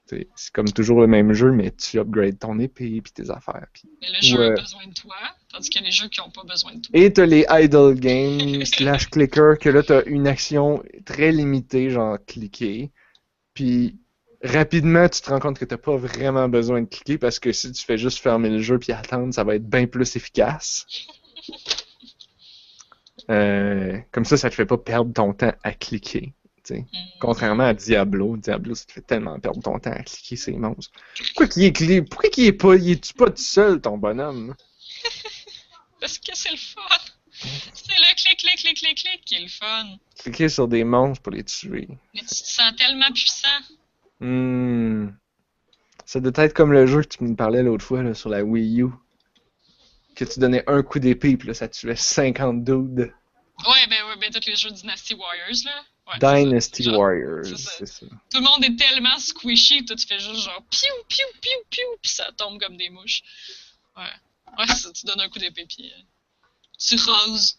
Speaker 3: C'est comme toujours le même jeu, mais tu upgrades ton épée et tes affaires.
Speaker 2: Mais le jeu a besoin de toi, tandis qu'il y a les jeux qui n'ont pas besoin de toi.
Speaker 3: Et t'as les idle games / clicker, que là t'as une action très limitée, genre cliquer. Puis rapidement, tu te rends compte que t'as pas vraiment besoin de cliquer parce que si tu fais juste fermer le jeu puis attendre, ça va être bien plus efficace. Comme ça te fait pas perdre ton temps à cliquer. Contrairement à Diablo, ça te fait tellement perdre ton temps à cliquer ces monstres. Pourquoi qu'il est pas tout seul, ton bonhomme?
Speaker 2: Parce que c'est le fun. C'est le clic qui est le fun.
Speaker 3: Cliquer sur des monstres pour les tuer.
Speaker 2: Mais tu te sens tellement puissant.
Speaker 3: Ça doit être comme le jeu que tu me parlais l'autre fois là, sur la Wii U. Que tu donnais un coup d'épée puis là ça tuait 50 dudes.
Speaker 2: Ouais, ben tous les jeux Dynasty Warriors là. Ouais,
Speaker 3: Dynasty Warriors, c'est ça.
Speaker 2: Tout le monde est tellement squishy que toi tu fais juste genre piou piou piou piou pis ça tombe comme des mouches. Ouais, ça, tu donnes un coup d'épée pis tu rases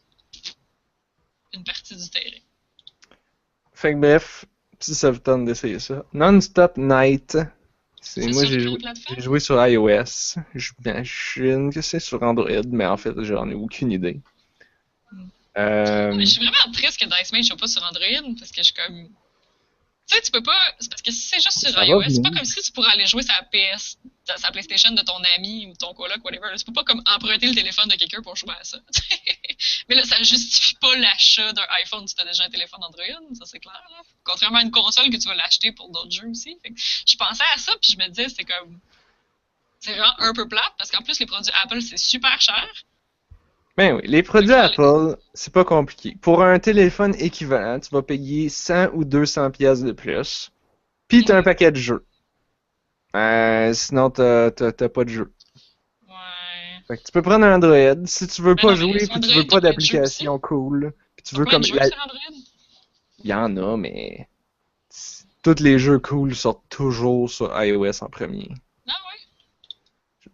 Speaker 2: une partie du terrain.
Speaker 3: Fait que bref, si ça vous tente d'essayer ça. Non-Stop Night. Moi j'ai joué sur iOS. J'imagine que c'est sur Android, mais en fait j'en ai aucune idée.
Speaker 2: Mais je suis vraiment triste que Dice Mage soit pas sur Android parce que je suis comme. Tu sais, tu peux pas. C'est parce que si c'est juste sur iOS, c'est pas comme si tu pourrais aller jouer sa PlayStation de ton ami ou ton coloc, whatever. Tu peux pas comme emprunter le téléphone de quelqu'un pour jouer à ça. Mais là, ça justifie pas l'achat d'un iPhone si t'as déjà un téléphone Android, ça c'est clair. Là. Contrairement à une console que tu vas l'acheter pour d'autres jeux aussi. Fait que je pensais à ça puis je me disais c'est comme. C'est vraiment un peu plate parce qu'en plus les produits Apple c'est super cher.
Speaker 3: Ben oui, les produits Apple, c'est pas compliqué. Pour un téléphone équivalent, tu vas payer 100 ou 200 pièces de plus. Puis t'as un paquet de jeux. Sinon, t'as pas de jeu.
Speaker 2: Ouais.
Speaker 3: Fait que tu peux prendre un Android. Si tu veux pas jouer, puis tu veux pas d'application cool. Puis tu veux comme.
Speaker 2: Il
Speaker 3: y en a, mais. Tous les jeux cool sortent toujours sur iOS en premier.
Speaker 2: Ah ouais?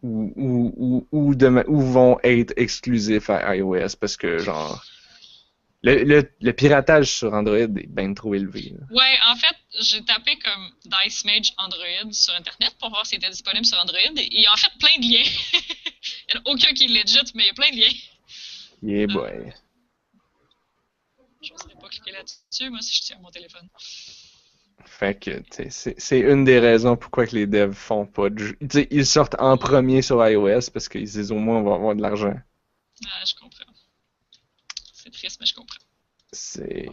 Speaker 3: Ou vont être exclusifs à iOS parce que genre le piratage sur Android est bien trop élevé. Là.
Speaker 2: Ouais, en fait, j'ai tapé comme Dice Mage Android sur internet pour voir s'il était disponible sur Android et il y a en fait plein de liens. Il n'y en a aucun qui est legit, mais il y a plein de liens.
Speaker 3: Yeah boy.
Speaker 2: j'oserais pas cliquer là-dessus, moi, si je tiens mon téléphone.
Speaker 3: Fait que, tu sais, c'est une des raisons pourquoi que les devs font pas de jeu. Tu sais, ils sortent en premier sur iOS parce qu'ils se disent au moins on va avoir de l'argent.
Speaker 2: Ah, je comprends. C'est triste, mais je comprends.
Speaker 3: C'est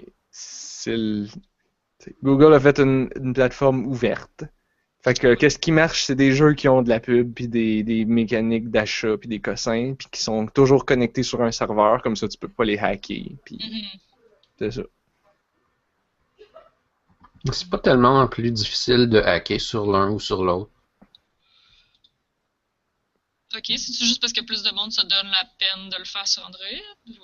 Speaker 3: Google a fait une plateforme ouverte. Fait que qu'est-ce qui marche, c'est des jeux qui ont de la pub, puis des mécaniques d'achat, puis des cossins, puis qui sont toujours connectés sur un serveur, comme ça tu peux pas les hacker, puis c'est ça.
Speaker 1: C'est pas tellement plus difficile de hacker sur l'un ou sur l'autre.
Speaker 2: Ok, c'est juste parce que plus de monde se donne la peine de le faire sur Android? Ou...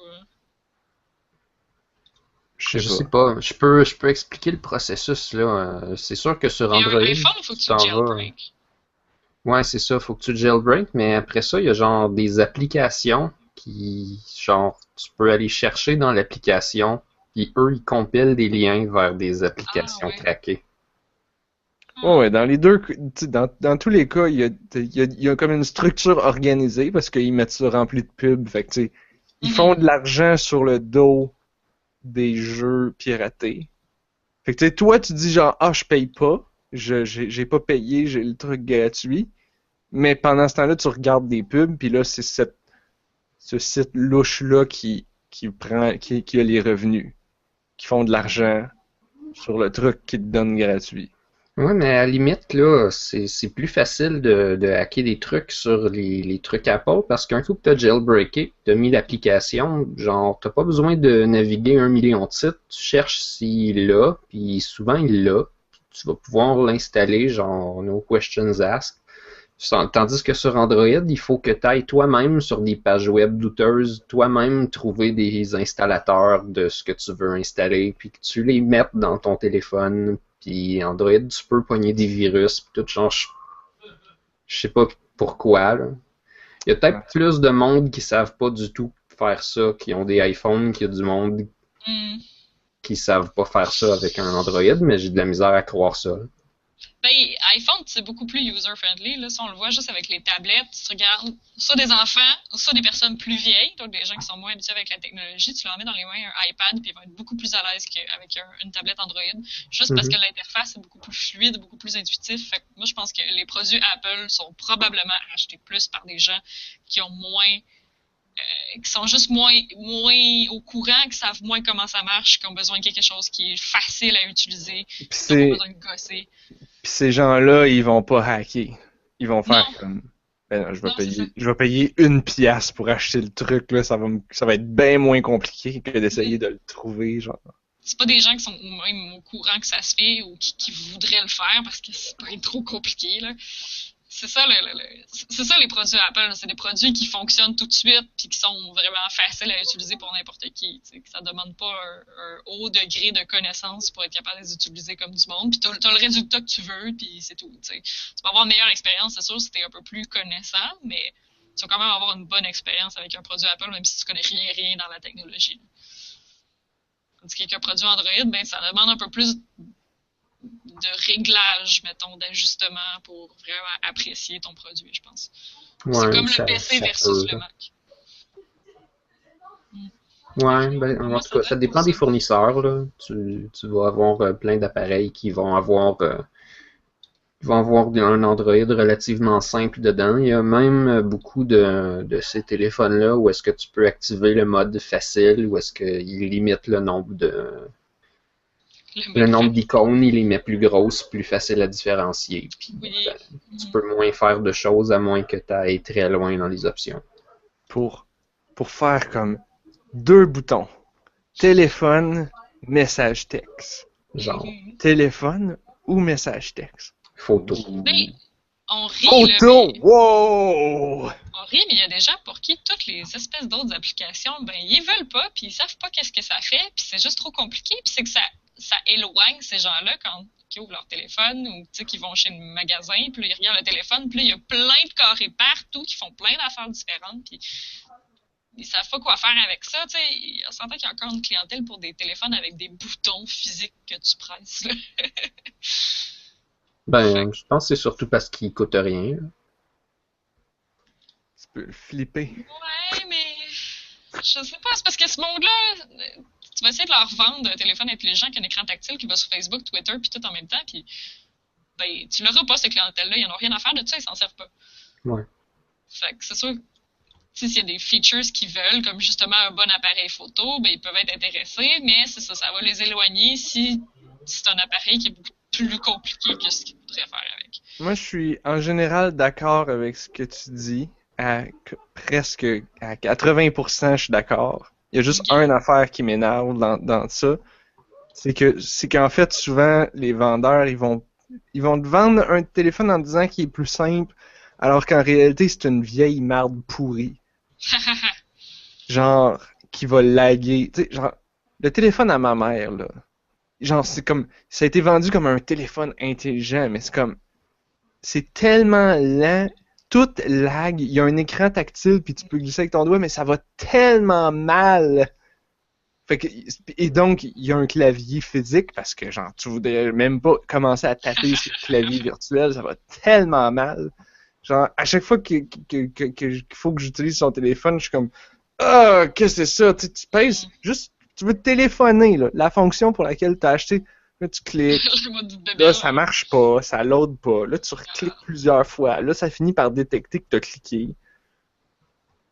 Speaker 3: Je
Speaker 1: Je
Speaker 3: sais
Speaker 1: sais
Speaker 3: pas.
Speaker 1: pas. Je peux expliquer le processus là. C'est sûr que sur
Speaker 2: Mais
Speaker 1: Android,
Speaker 2: un iPhone, il faut que tu
Speaker 1: t'en vas.
Speaker 2: jailbreak.
Speaker 1: Ouais, c'est ça. Faut que tu jailbreak, mais après ça, il y a genre des applications qui, genre, tu peux aller chercher dans l'application, puis eux, ils compilent des liens vers des applications
Speaker 2: ouais.
Speaker 1: craquées.
Speaker 3: Ouais, dans les deux, tu sais, dans tous les cas, il y a comme une structure organisée parce qu'ils mettent ça rempli de pubs. Fait que, tu sais, ils font de l'argent sur le dos des jeux piratés. Fait que, tu sais, toi, tu dis genre, ah, je paye pas, j'ai pas payé, j'ai le truc gratuit. Mais pendant ce temps-là, tu regardes des pubs, puis là, c'est ce site louche-là qui a les revenus, qui font de l'argent sur le truc qui te donne gratuit.
Speaker 1: Ouais, mais à la limite, là, c'est plus facile de hacker des trucs sur les trucs Apple parce qu'un coup que t'as jailbreaké, t'as mis l'application, genre, t'as pas besoin de naviguer 1 million de sites, tu cherches s'il l'a, puis souvent il l'a, tu vas pouvoir l'installer, genre, no questions asked. Tandis que sur Android, il faut que tu ailles toi-même sur des pages web douteuses, toi-même trouver des installateurs de ce que tu veux installer, puis que tu les mettes dans ton téléphone. Puis Android, tu peux pogner des virus, puis tout change. Je sais pas pourquoi, là. Il y a peut-être plus de monde qui savent pas du tout faire ça, qui ont des iPhones, qu'il y a du monde qui savent pas faire ça avec un Android, mais j'ai de la misère à croire ça.
Speaker 2: Ben, iPhone, c'est beaucoup plus user-friendly. Là. Si on le voit juste avec les tablettes, tu regardes soit des enfants, soit des personnes plus vieilles, donc des gens qui sont moins habitués avec la technologie, tu leur mets dans les mains un iPad, puis ils vont être beaucoup plus à l'aise qu'avec une tablette Android, juste parce que l'interface est beaucoup plus fluide, beaucoup plus intuitif. Fait que moi, je pense que les produits Apple sont probablement achetés plus par des gens qui ont moins... qui sont juste moins au courant, qui savent moins comment ça marche, qui ont besoin de quelque chose qui est facile à utiliser, qui n'ont pas besoin de gosser.
Speaker 3: Puis ces gens-là, ils vont pas hacker. Ils vont faire
Speaker 2: Non.
Speaker 3: comme... Ben non,
Speaker 2: Non,
Speaker 3: je vais payer 1 pièce pour acheter le truc, là. Ça va être bien moins compliqué que d'essayer de le trouver, genre.
Speaker 2: C'est pas des gens qui sont même au courant que ça se fait ou qui voudraient le faire parce que c'est pas trop compliqué, là. C'est ça, c'est ça les produits Apple. C'est des produits qui fonctionnent tout de suite puis qui sont vraiment faciles à utiliser pour n'importe qui. Que ça demande pas un haut degré de connaissance pour être capable de les utiliser comme du monde. Puis t'as le résultat que tu veux, puis c'est tout. Tu peux avoir une meilleure expérience, c'est sûr, si t'es un peu plus connaissant, mais tu vas quand même avoir une bonne expérience avec un produit Apple, même si tu connais rien dans la technologie. Tandis qu'avec un produit Android, ben ça demande un peu plus de réglage, mettons, d'ajustement pour vraiment apprécier ton produit, je pense.
Speaker 1: Ouais,
Speaker 2: c'est comme le PC versus le Mac.
Speaker 1: Ouais, ben, en tout cas, ça dépend des fournisseurs, là. Tu vas avoir plein d'appareils qui vont avoir un Android relativement simple dedans. Il y a même beaucoup de ces téléphones-là où est-ce que tu peux activer le mode facile, où est-ce qu'il limite le nombre d'icônes, il les met plus grosses, plus faciles à différencier. Puis, tu peux moins faire de choses à moins que tu ailles très loin dans les options.
Speaker 3: Pour faire comme 2 boutons. Téléphone, message texte.
Speaker 1: Genre.
Speaker 3: Téléphone ou message texte.
Speaker 1: Photo.
Speaker 2: Mais on rit.
Speaker 3: Photo! Wow!
Speaker 2: On rit, mais il y a des gens pour qui toutes les espèces d'autres applications, ben, ils veulent pas, puis ils savent pas qu'est-ce que ça fait, puis c'est juste trop compliqué, puis c'est que ça éloigne ces gens-là quand ils ouvrent leur téléphone ou qu'ils vont chez le magasin, puis là, ils regardent le téléphone, puis là, il y a plein de carrés partout qui font plein d'affaires différentes, puis ils savent pas quoi faire avec ça. Tu sais, on s'entend qu'il y a encore une clientèle pour des téléphones avec des boutons physiques que tu presses. Là.
Speaker 1: Ben, je pense que c'est surtout parce qu'ils coûtent rien.
Speaker 3: Tu peux le flipper.
Speaker 2: Ouais, mais je sais pas, c'est parce que ce monde-là, tu vas essayer de leur vendre un téléphone intelligent avec un écran tactile qui va sur Facebook, Twitter, puis tout en même temps, puis ben, tu l'auras pas, cette clientèle-là. Ils n'en ont rien à faire de ça, ils s'en servent pas.
Speaker 1: Ouais.
Speaker 2: Fait que c'est sûr, s'il y a des features qu'ils veulent, comme justement un bon appareil photo, ben, ils peuvent être intéressés, mais c'est ça, ça va les éloigner si c'est un appareil qui est beaucoup plus compliqué que ce qu'ils voudraient faire avec.
Speaker 3: Moi, je suis en général d'accord avec ce que tu dis. Presque à 80%, je suis d'accord. Il y a juste une affaire qui m'énerve dans ça. C'est qu'en fait, souvent, les vendeurs, ils vont te vendre un téléphone en disant qu'il est plus simple, alors qu'en réalité, c'est une vieille marde pourrie. Genre, qui va laguer. Tu sais, genre, le téléphone à ma mère, là. Genre, c'est comme, ça a été vendu comme un téléphone intelligent, mais c'est tellement lent, tout lag, il y a un écran tactile, puis tu peux glisser avec ton doigt, mais ça va tellement mal. Fait que, et donc, il y a un clavier physique, parce que, genre, tu voudrais même pas commencer à taper sur le clavier virtuel, ça va tellement mal. Genre, à chaque fois qu'il faut que j'utilise son téléphone, je suis comme, ah, qu'est-ce que c'est ça? Tu pèses, juste, tu veux téléphoner, là, la fonction pour laquelle tu as acheté, là, tu cliques, là, ça marche pas, ça load pas, là, tu recliques plusieurs fois, là, ça finit par détecter que tu as cliqué.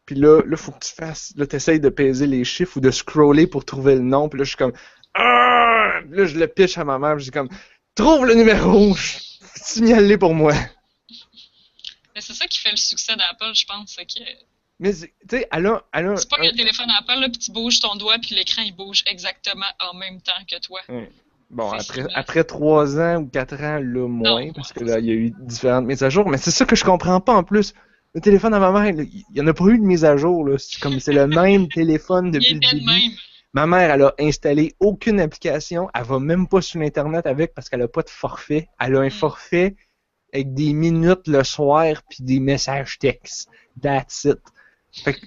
Speaker 3: Puis là, faut que tu fasses, là, t'essayes de peser les chiffres ou de scroller pour trouver le nom, puis là, je suis comme, ah! Là, je le pitch à ma mère, je dis comme, trouve le numéro, signale-les pour moi.
Speaker 2: Mais c'est ça qui fait le succès d'Apple, je pense, c'est que...
Speaker 3: Mais, tu sais, elle a
Speaker 2: c'est pas que le téléphone Apple, là, puis tu bouges ton doigt, puis l'écran, il bouge exactement en même temps que toi.
Speaker 3: Bon, après 3 ans ou 4 ans, là, moins, parce que là, il y a eu différentes mises à jour, mais c'est ça que je comprends pas en plus. Le téléphone à ma mère, il n'y en a pas eu de mise à jour, là. C'est le même téléphone depuis le début. Même. Ma mère, elle a installé aucune application, elle va même pas sur Internet avec parce qu'elle a pas de forfait. Elle a un forfait avec des minutes le soir puis des messages textes. That's it. Fait que,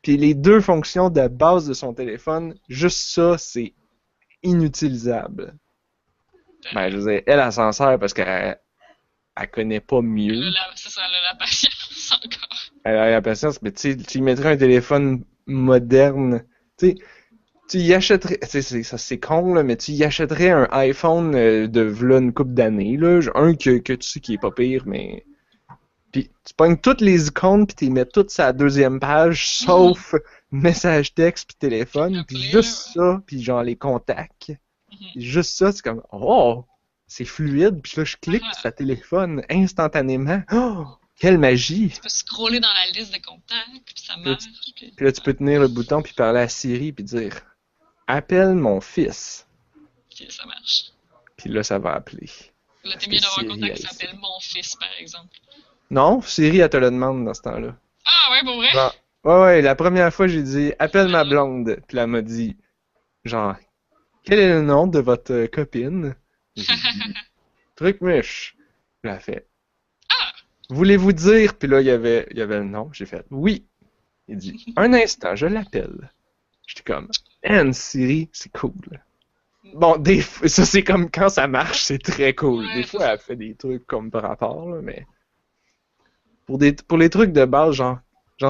Speaker 3: puis les deux fonctions de base de son téléphone, juste ça, c'est inutilisable. Ben, je veux dire, elle s'en sert parce qu'elle connaît pas mieux.
Speaker 2: C'est ça, elle a la patience encore.
Speaker 3: Elle a la patience, mais tu y mettrais un téléphone moderne. Tu y achèterais, ça c'est con, là, mais tu y achèterais un iPhone de v'là une couple d'années, là, un que tu sais qui est pas pire, mais... Puis tu pognes toutes les icônes puis tu les mets toutes sur la deuxième page, sauf message texte puis téléphone, puis juste ça, puis genre les contacts. Juste ça, c'est comme, oh, c'est fluide, puis là je clique sur sa téléphone instantanément. Oh, quelle magie!
Speaker 2: Tu peux scroller dans la liste de contacts, puis ça marche.
Speaker 3: Puis là tu peux tenir le bouton puis parler à Siri puis dire, appelle mon fils.
Speaker 2: Puis ça marche.
Speaker 3: Puis là ça va appeler.
Speaker 2: Là t'es mieux d'avoir un contact qui s'appelle mon fils, par exemple.
Speaker 3: Non, Siri, elle te le demande dans ce temps-là.
Speaker 2: Ah ouais, pour vrai?
Speaker 3: Genre, ouais, la première fois, j'ai dit « Appelle ma blonde », puis elle m'a dit, genre, « Quel est le nom de votre copine? » J'ai dit « Trucmuche ». Puis elle a fait « Ah! Voulez-vous dire? » Puis là, il y avait le nom, j'ai fait « Oui ». Il dit « Un instant, je l'appelle. » J'étais comme « Man, Siri, c'est cool. » Bon, ça c'est comme quand ça marche, c'est très cool. Des fois, elle fait des trucs comme par rapport, là, mais... Pour les trucs de base, genre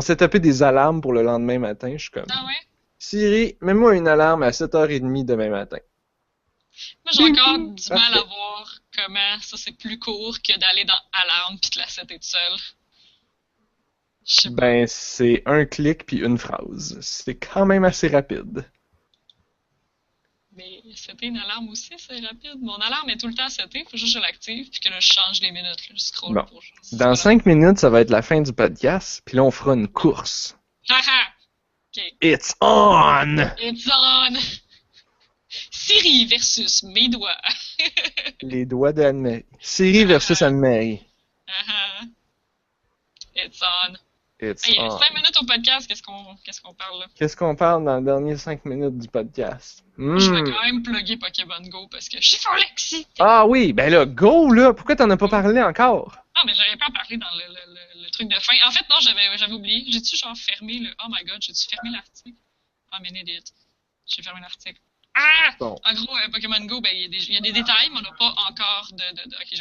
Speaker 3: setuper des alarmes pour le lendemain matin, je suis comme...
Speaker 2: Ah ouais?
Speaker 3: Siri, mets-moi une alarme à 7h30 demain matin.
Speaker 2: Moi, j'ai encore du mal à voir comment ça c'est plus court que d'aller dans alarme puis de la setter toute seule.
Speaker 3: Ben, c'est un clic puis une phrase. C'est quand même assez rapide.
Speaker 2: Mais setter une alarme aussi, c'est rapide. Mon alarme est tout le temps setée, faut juste que je l'active, puis que là, je change les minutes. Là, je scroll
Speaker 3: bon.
Speaker 2: pour
Speaker 3: dans 5 minutes, ça va être la fin du podcast, puis là, on fera une course.
Speaker 2: Haha! Okay.
Speaker 3: It's on!
Speaker 2: It's on! Siri versus mes doigts.
Speaker 3: Les doigts de Anne-Marie. Siri versus Anne-Marie.
Speaker 2: It's on.
Speaker 3: It's
Speaker 2: hey,
Speaker 3: on.
Speaker 2: 5 minutes au podcast, qu'est-ce qu'on parle là?
Speaker 3: Qu'est-ce qu'on parle dans les dernières 5 minutes du podcast?
Speaker 2: Je vais quand même plugger Pokémon Go parce que je suis Alexis!
Speaker 3: Ah oui, ben là, Go là! Pourquoi t'en as pas parlé encore?
Speaker 2: Ah, mais j'avais pas parlé dans le truc de fin. En fait, non, j'avais oublié. J'ai-tu genre fermé le... Oh my god, j'ai-tu fermé l'article? Oh, mais idiot. J'ai fermé l'article. Ah! Bon. En gros, Pokémon Go, ben, il y a des détails, mais on n'a pas encore ok,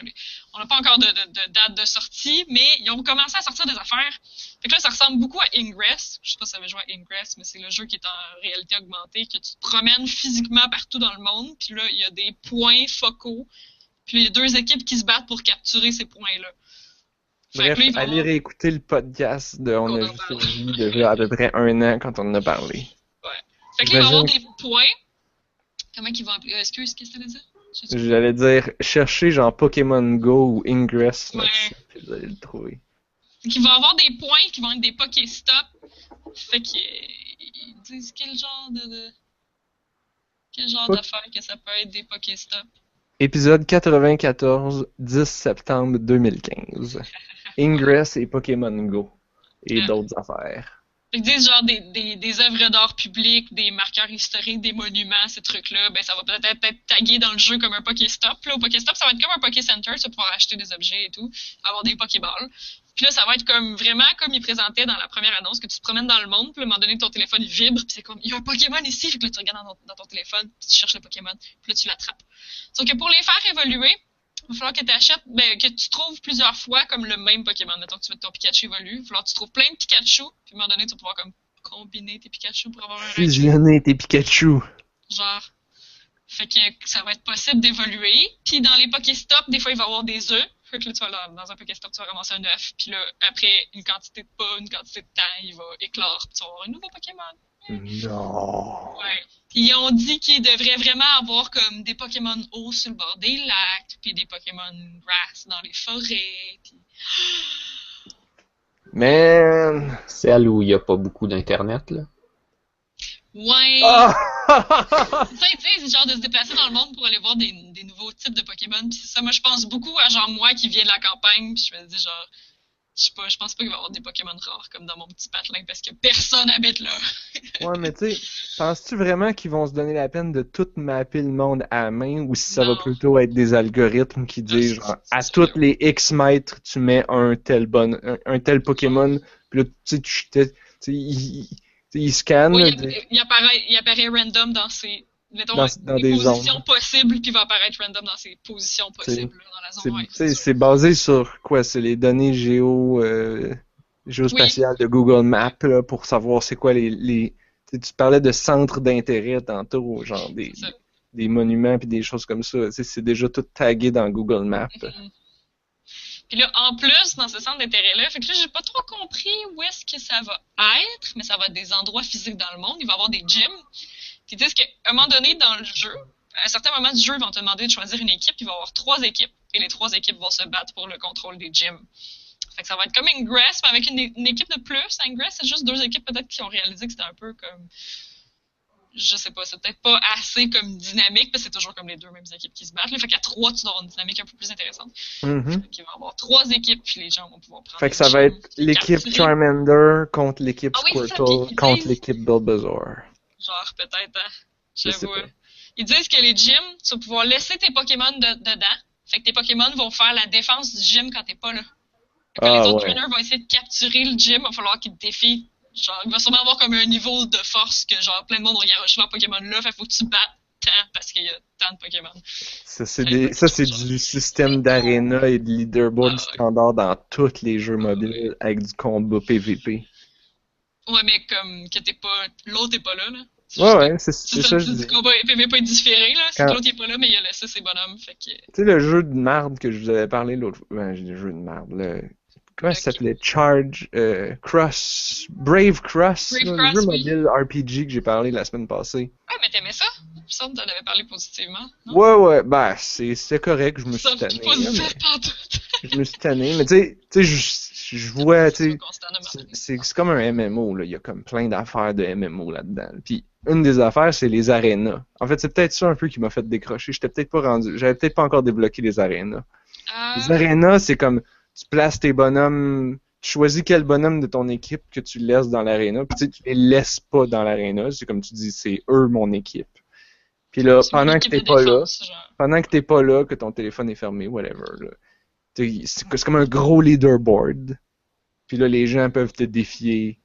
Speaker 2: on n'a pas encore de date de sortie, mais ils ont commencé à sortir des affaires. Fait que là, ça ressemble beaucoup à Ingress. Je sais pas si ça avait joué à Ingress, mais c'est le jeu qui est en réalité augmentée, que tu te promènes physiquement partout dans le monde, puis là, il y a des points focaux, puis il y a 2 équipes qui se battent pour capturer ces points-là.
Speaker 3: Bref, allez réécouter le podcast de On a juste survécu de à peu près 1 an quand on en a parlé.
Speaker 2: Ouais. Fait que là, il va y avoir des points. Comment qu'ils vont appeler? Excuse, qu'est-ce que tu allais dire?
Speaker 3: J'allais dire, chercher genre Pokémon Go ou Ingress,
Speaker 2: ouais.
Speaker 3: Puis vous allez le trouver.
Speaker 2: Fait qu'il va y avoir des points qui vont être des Pokéstop. Fait qu'ils disent quel genre d'affaires que ça peut être des Pokéstop.
Speaker 3: Épisode 94, 10 septembre 2015. Ingress et Pokémon Go. Et d'autres affaires.
Speaker 2: Fait qu'ils disent genre des œuvres d'art publiques, des marqueurs historiques, des monuments, ces trucs-là, ben ça va peut-être être tagué dans le jeu comme un Pokéstop. Là, au Pokéstop, ça va être comme un Pokécenter, tu vas pouvoir acheter des objets et tout, avoir des Pokéballs. Puis là, ça va être comme vraiment comme il présentait dans la première annonce, que tu te promènes dans le monde, puis à un moment donné, ton téléphone il vibre, puis c'est comme, il y a un Pokémon ici, fait que là, tu regardes dans ton téléphone, puis tu cherches le Pokémon, puis là, tu l'attrapes. Sauf que pour les faire évoluer, il va falloir que tu achètes, que tu trouves plusieurs fois comme le même Pokémon. Mettons que tu veux que ton Pikachu évolue, il va falloir que tu trouves plein de Pikachu, puis à un moment donné, tu vas pouvoir comme combiner tes Pikachu pour avoir un
Speaker 3: fusionner tes Pikachu.
Speaker 2: Genre. Fait que ça va être possible d'évoluer. Puis dans les Pokéstop, des fois, il va y avoir des œufs. Fait que là, tu vas dans un Pokéstop, tu vas ramasser un œuf. Puis là, après une quantité de temps, il va éclore. Puis tu vas avoir un nouveau Pokémon.
Speaker 3: Non.
Speaker 2: Ouais. Puis ils ont dit qu'ils devraient vraiment avoir comme des Pokémon eau sur le bord des lacs, puis des Pokémon grass dans les forêts. Puis...
Speaker 3: Man!
Speaker 1: Celle où il n'y a pas beaucoup d'internet, là.
Speaker 2: Ouais!
Speaker 3: Ah!
Speaker 2: C'est ça, tu sais, c'est genre de se déplacer dans le monde pour aller voir des nouveaux types de Pokémon. Puis c'est ça, moi je pense beaucoup à genre moi qui viens de la campagne, puis je me dis genre, je sais pas, je pense pas qu'il va y avoir des Pokémon rares comme dans mon petit patelin parce que personne habite là.
Speaker 3: Ouais, mais tu sais, penses-tu vraiment qu'ils vont se donner la peine de tout mapper le monde à la main ou si ça va plutôt être des algorithmes qui disent genre à toutes les X mètres tu mets un tel Pokémon, puis là tu sais, il scanne.
Speaker 2: Oui, il apparaît random dans ses mettons, dans des positions zones possibles, puis il va apparaître random dans ses positions possibles là, dans la zone.
Speaker 3: C'est basé sur quoi? C'est les données géospatiales de Google Maps là, pour savoir c'est quoi les tu parlais de centres d'intérêt tantôt, genre des monuments puis des choses comme ça. C'est déjà tout tagué dans Google Maps.
Speaker 2: Mm-hmm. Puis là, en plus, dans ce centre d'intérêt-là, fait que là, j'ai pas trop compris où est-ce que ça va être, mais ça va être des endroits physiques dans le monde. Il va y avoir des gyms. Puis ils disent qu'à un moment donné, dans le jeu, à un certain moment du jeu, ils vont te demander de choisir une équipe. Il va y avoir 3 équipes. Et les 3 équipes vont se battre pour le contrôle des gyms. Fait que ça va être comme Ingress, mais avec une équipe de plus. Ingress, c'est juste 2 équipes peut-être qui ont réalisé que c'était un peu comme... Je sais pas, c'est peut-être pas assez comme dynamique, parce que c'est toujours comme les 2 mêmes équipes qui se battent. Là. Fait qu'à 3, tu dois avoir une dynamique un peu plus intéressante.
Speaker 3: Mm-hmm.
Speaker 2: Fait qu'il va y avoir 3 équipes, puis les gens vont pouvoir prendre.
Speaker 3: Fait que ça va être l'équipe Charmander contre l'équipe Squirtle contre l'équipe Bulbasaur.
Speaker 2: Genre, peut-être, hein. J'avoue. Ils disent que les gyms, tu vas pouvoir laisser tes Pokémon dedans. Fait que tes Pokémon vont faire la défense du gym quand t'es pas là. Fait que les autres trainers vont essayer de capturer le gym, il va falloir qu'ils te défient. Genre, il va sûrement avoir comme un niveau de force que genre plein de monde regarde leur Pokémon là, fait faut que tu battes tant parce qu'il y a tant de Pokémon.
Speaker 3: Ça c'est du système d'arena et de leaderboard standard dans tous les jeux mobiles avec du combat PVP.
Speaker 2: Ouais, mais comme que l'autre est pas là.
Speaker 3: Ouais, c'est ça je dis.
Speaker 2: Le combat PVP est différé là, c'est que l'autre est pas là, mais il a laissé ses bonhommes, fait que...
Speaker 3: Tu sais le jeu de marde que je vous avais parlé l'autre fois, j'ai des jeux de marde là. Comment ça s'appelait? Brave Cross, le jeu mobile RPG que j'ai parlé la semaine passée.
Speaker 2: Ouais, mais t'aimais ça? Il me semble que t'en avais parlé positivement, non?
Speaker 3: Ouais, ben, c'est correct, je me suis tanné. Je me suis tanné, mais tu sais, je vois, tu sais, c'est comme un MMO, là, il y a comme plein d'affaires de MMO là-dedans. Puis, une des affaires, c'est les arénas. En fait, c'est peut-être ça un peu qui m'a fait décrocher, j'avais peut-être pas encore débloqué les arénas. Les arénas, c'est comme... Tu places tes bonhommes, tu choisis quel bonhomme de ton équipe que tu laisses dans l'aréna, puis tu les laisses pas dans l'aréna, c'est comme tu dis, c'est eux mon équipe. Puis là, pendant que t'es pas là, que ton téléphone est fermé, whatever, là, c'est comme un gros leaderboard. Puis là, les gens peuvent te défier,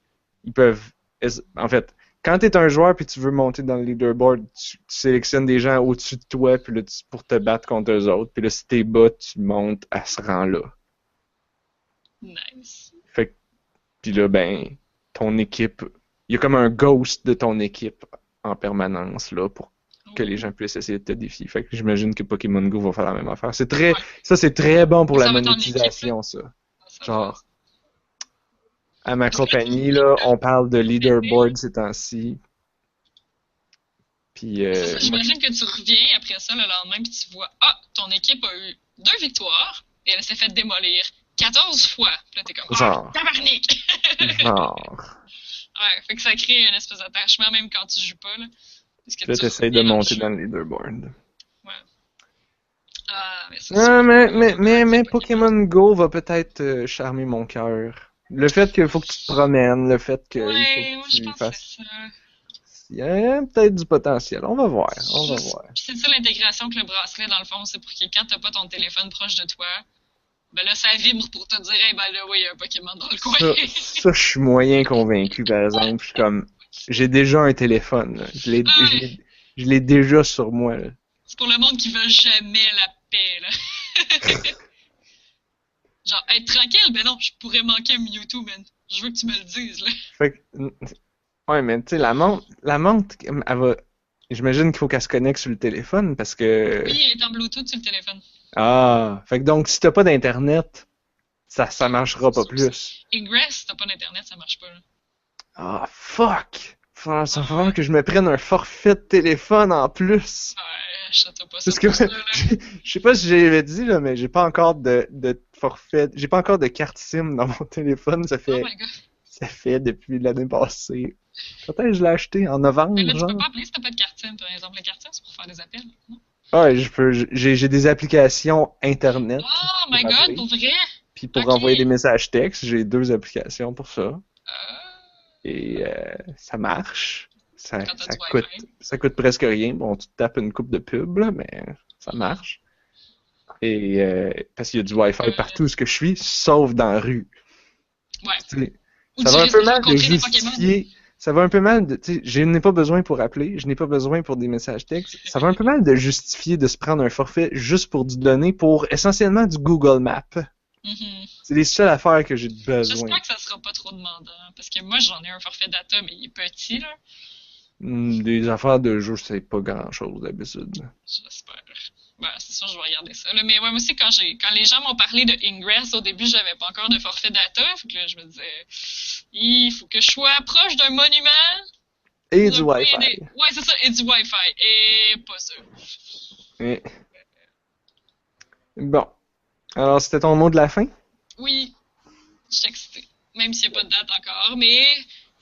Speaker 3: en fait, quand t'es un joueur puis tu veux monter dans le leaderboard, tu sélectionnes des gens au-dessus de toi puis là, pour te battre contre eux autres, puis là, si t'es bas, tu montes à ce rang-là.
Speaker 2: Nice.
Speaker 3: Fait que Puis là, ben, ton équipe, il y a comme un ghost de ton équipe en permanence là pour que les gens puissent essayer de te défier. Fait que j'imagine que Pokémon Go va faire la même affaire.
Speaker 2: Ouais.
Speaker 3: Ça c'est très bon pour la
Speaker 2: Ça va être en
Speaker 3: monétisation, ça.
Speaker 2: Ça
Speaker 3: Genre, à ma compagnie, là, on parle de leaderboard ces temps-ci. Puis,
Speaker 2: C'est ça,
Speaker 3: moi,
Speaker 2: j'imagine que tu reviens après ça le lendemain puis tu vois, ah, ton équipe a eu 2 victoires et elle s'est fait démolir 14 fois. Puis là, t'es comme,
Speaker 3: Genre.
Speaker 2: ah, tabarnak!
Speaker 3: genre,
Speaker 2: Ouais, fait que ça crée une espèce d'attachement même quand tu joues pas, là. Parce que
Speaker 3: là,
Speaker 2: tu
Speaker 3: t'essayes de
Speaker 2: reviens dans le
Speaker 3: monter
Speaker 2: jeu.
Speaker 3: dans le leaderboard.
Speaker 2: Ouais. Ah, mais ça,
Speaker 3: Ah,
Speaker 2: c'est
Speaker 3: mais Pokémon Go va peut-être charmer mon cœur. Le fait qu'il faut que tu te promènes, le fait qu'il
Speaker 2: Ouais,
Speaker 3: faut
Speaker 2: moi
Speaker 3: que
Speaker 2: je
Speaker 3: tu
Speaker 2: pense que
Speaker 3: fasses...
Speaker 2: c'est ça.
Speaker 3: Il y a peut-être du potentiel. On va voir, on va
Speaker 2: Juste-
Speaker 3: voir.
Speaker 2: Puis c'est ça l'intégration que le bracelet, dans le fond, c'est pour que quand t'as pas ton téléphone proche de toi, ben là, ça vibre pour te dire, hey, ben là, oui, il y a un Pokémon dans le coin.
Speaker 3: Ça, je suis moyen convaincu, par exemple. Je suis comme... J'ai déjà un téléphone, là. Je l'ai déjà sur moi, là.
Speaker 2: C'est pour le monde qui veut jamais la paix, là. Genre, être tranquille, ben non, je pourrais manquer un Mewtwo, man. Je veux que tu me le dises, là.
Speaker 3: Fait que... Ouais, mais tu sais, la montre, elle va... J'imagine qu'il faut qu'elle se connecte sur le téléphone, parce que...
Speaker 2: Oui, il est en Bluetooth sur le téléphone.
Speaker 3: Ah, fait que donc, si t'as pas d'internet, ça marchera pas plus.
Speaker 2: Ingress, t'as pas d'internet, ça marche pas, là.
Speaker 3: Ah, fuck! Ça va falloir que je me prenne un forfait de téléphone en plus.
Speaker 2: Ouais, achète pas ça
Speaker 3: Parce que,
Speaker 2: pour ça, là.
Speaker 3: je sais pas si j'avais dit, là, mais j'ai pas encore de forfait, j'ai pas encore de carte SIM dans mon téléphone,
Speaker 2: Oh my god.
Speaker 3: ça fait depuis l'année passée. Peut-être que je l'ai acheté en novembre,
Speaker 2: Mais là, tu
Speaker 3: genre.
Speaker 2: peux pas appeler si t'as pas de carte SIM, par exemple. La carte SIM, c'est pour faire des appels, non?
Speaker 3: Ouais, j'ai des applications internet
Speaker 2: Oh
Speaker 3: pour
Speaker 2: my god,
Speaker 3: appeler.
Speaker 2: pour vrai?
Speaker 3: Puis pour
Speaker 2: Ok.
Speaker 3: envoyer des messages textes, j'ai 2 applications pour ça.
Speaker 2: Euh,
Speaker 3: Et ça marche.
Speaker 2: Quand t'as du Wi-Fi.
Speaker 3: Ça coûte presque rien. Bon, tu te tapes une coupe de pub, là, mais ça marche. Et parce qu'il y a du Wi-Fi partout où ce que je suis, sauf dans la rue.
Speaker 2: Ouais.
Speaker 3: Tu sais,
Speaker 2: Ou
Speaker 3: ça
Speaker 2: tu
Speaker 3: va un
Speaker 2: risques
Speaker 3: peu
Speaker 2: de
Speaker 3: mal de
Speaker 2: rencontrer des Pokémon.
Speaker 3: justifier. Ça va un peu mal de. Tu sais, je n'ai pas besoin pour appeler, je n'ai pas besoin pour des messages textes. Ça va un peu mal de justifier de se prendre un forfait juste pour du donner pour essentiellement du Google Maps.
Speaker 2: Mhm.
Speaker 3: C'est les seules affaires que j'ai besoin.
Speaker 2: J'espère que ça sera pas trop demandant. Parce que moi, j'en ai un forfait data, mais il est petit, là.
Speaker 3: Des affaires de jeu, c'est pas grand chose d'habitude.
Speaker 2: J'espère. Ben, c'est sûr, je vais regarder ça. Là. Mais ouais, moi aussi, quand les gens m'ont parlé de Ingress, au début, j'avais pas encore de forfait data. Fait que là, je me disais, il faut que je sois proche d'un monument.
Speaker 3: Et
Speaker 2: pour
Speaker 3: du
Speaker 2: payer
Speaker 3: Wi-Fi.
Speaker 2: Ouais, c'est ça, et du Wi-Fi. Et pas ça.
Speaker 3: Et- Bon. Alors, c'était ton mot de la fin?
Speaker 2: Oui, je suis excitée. Même s'il n'y a pas de date encore, mais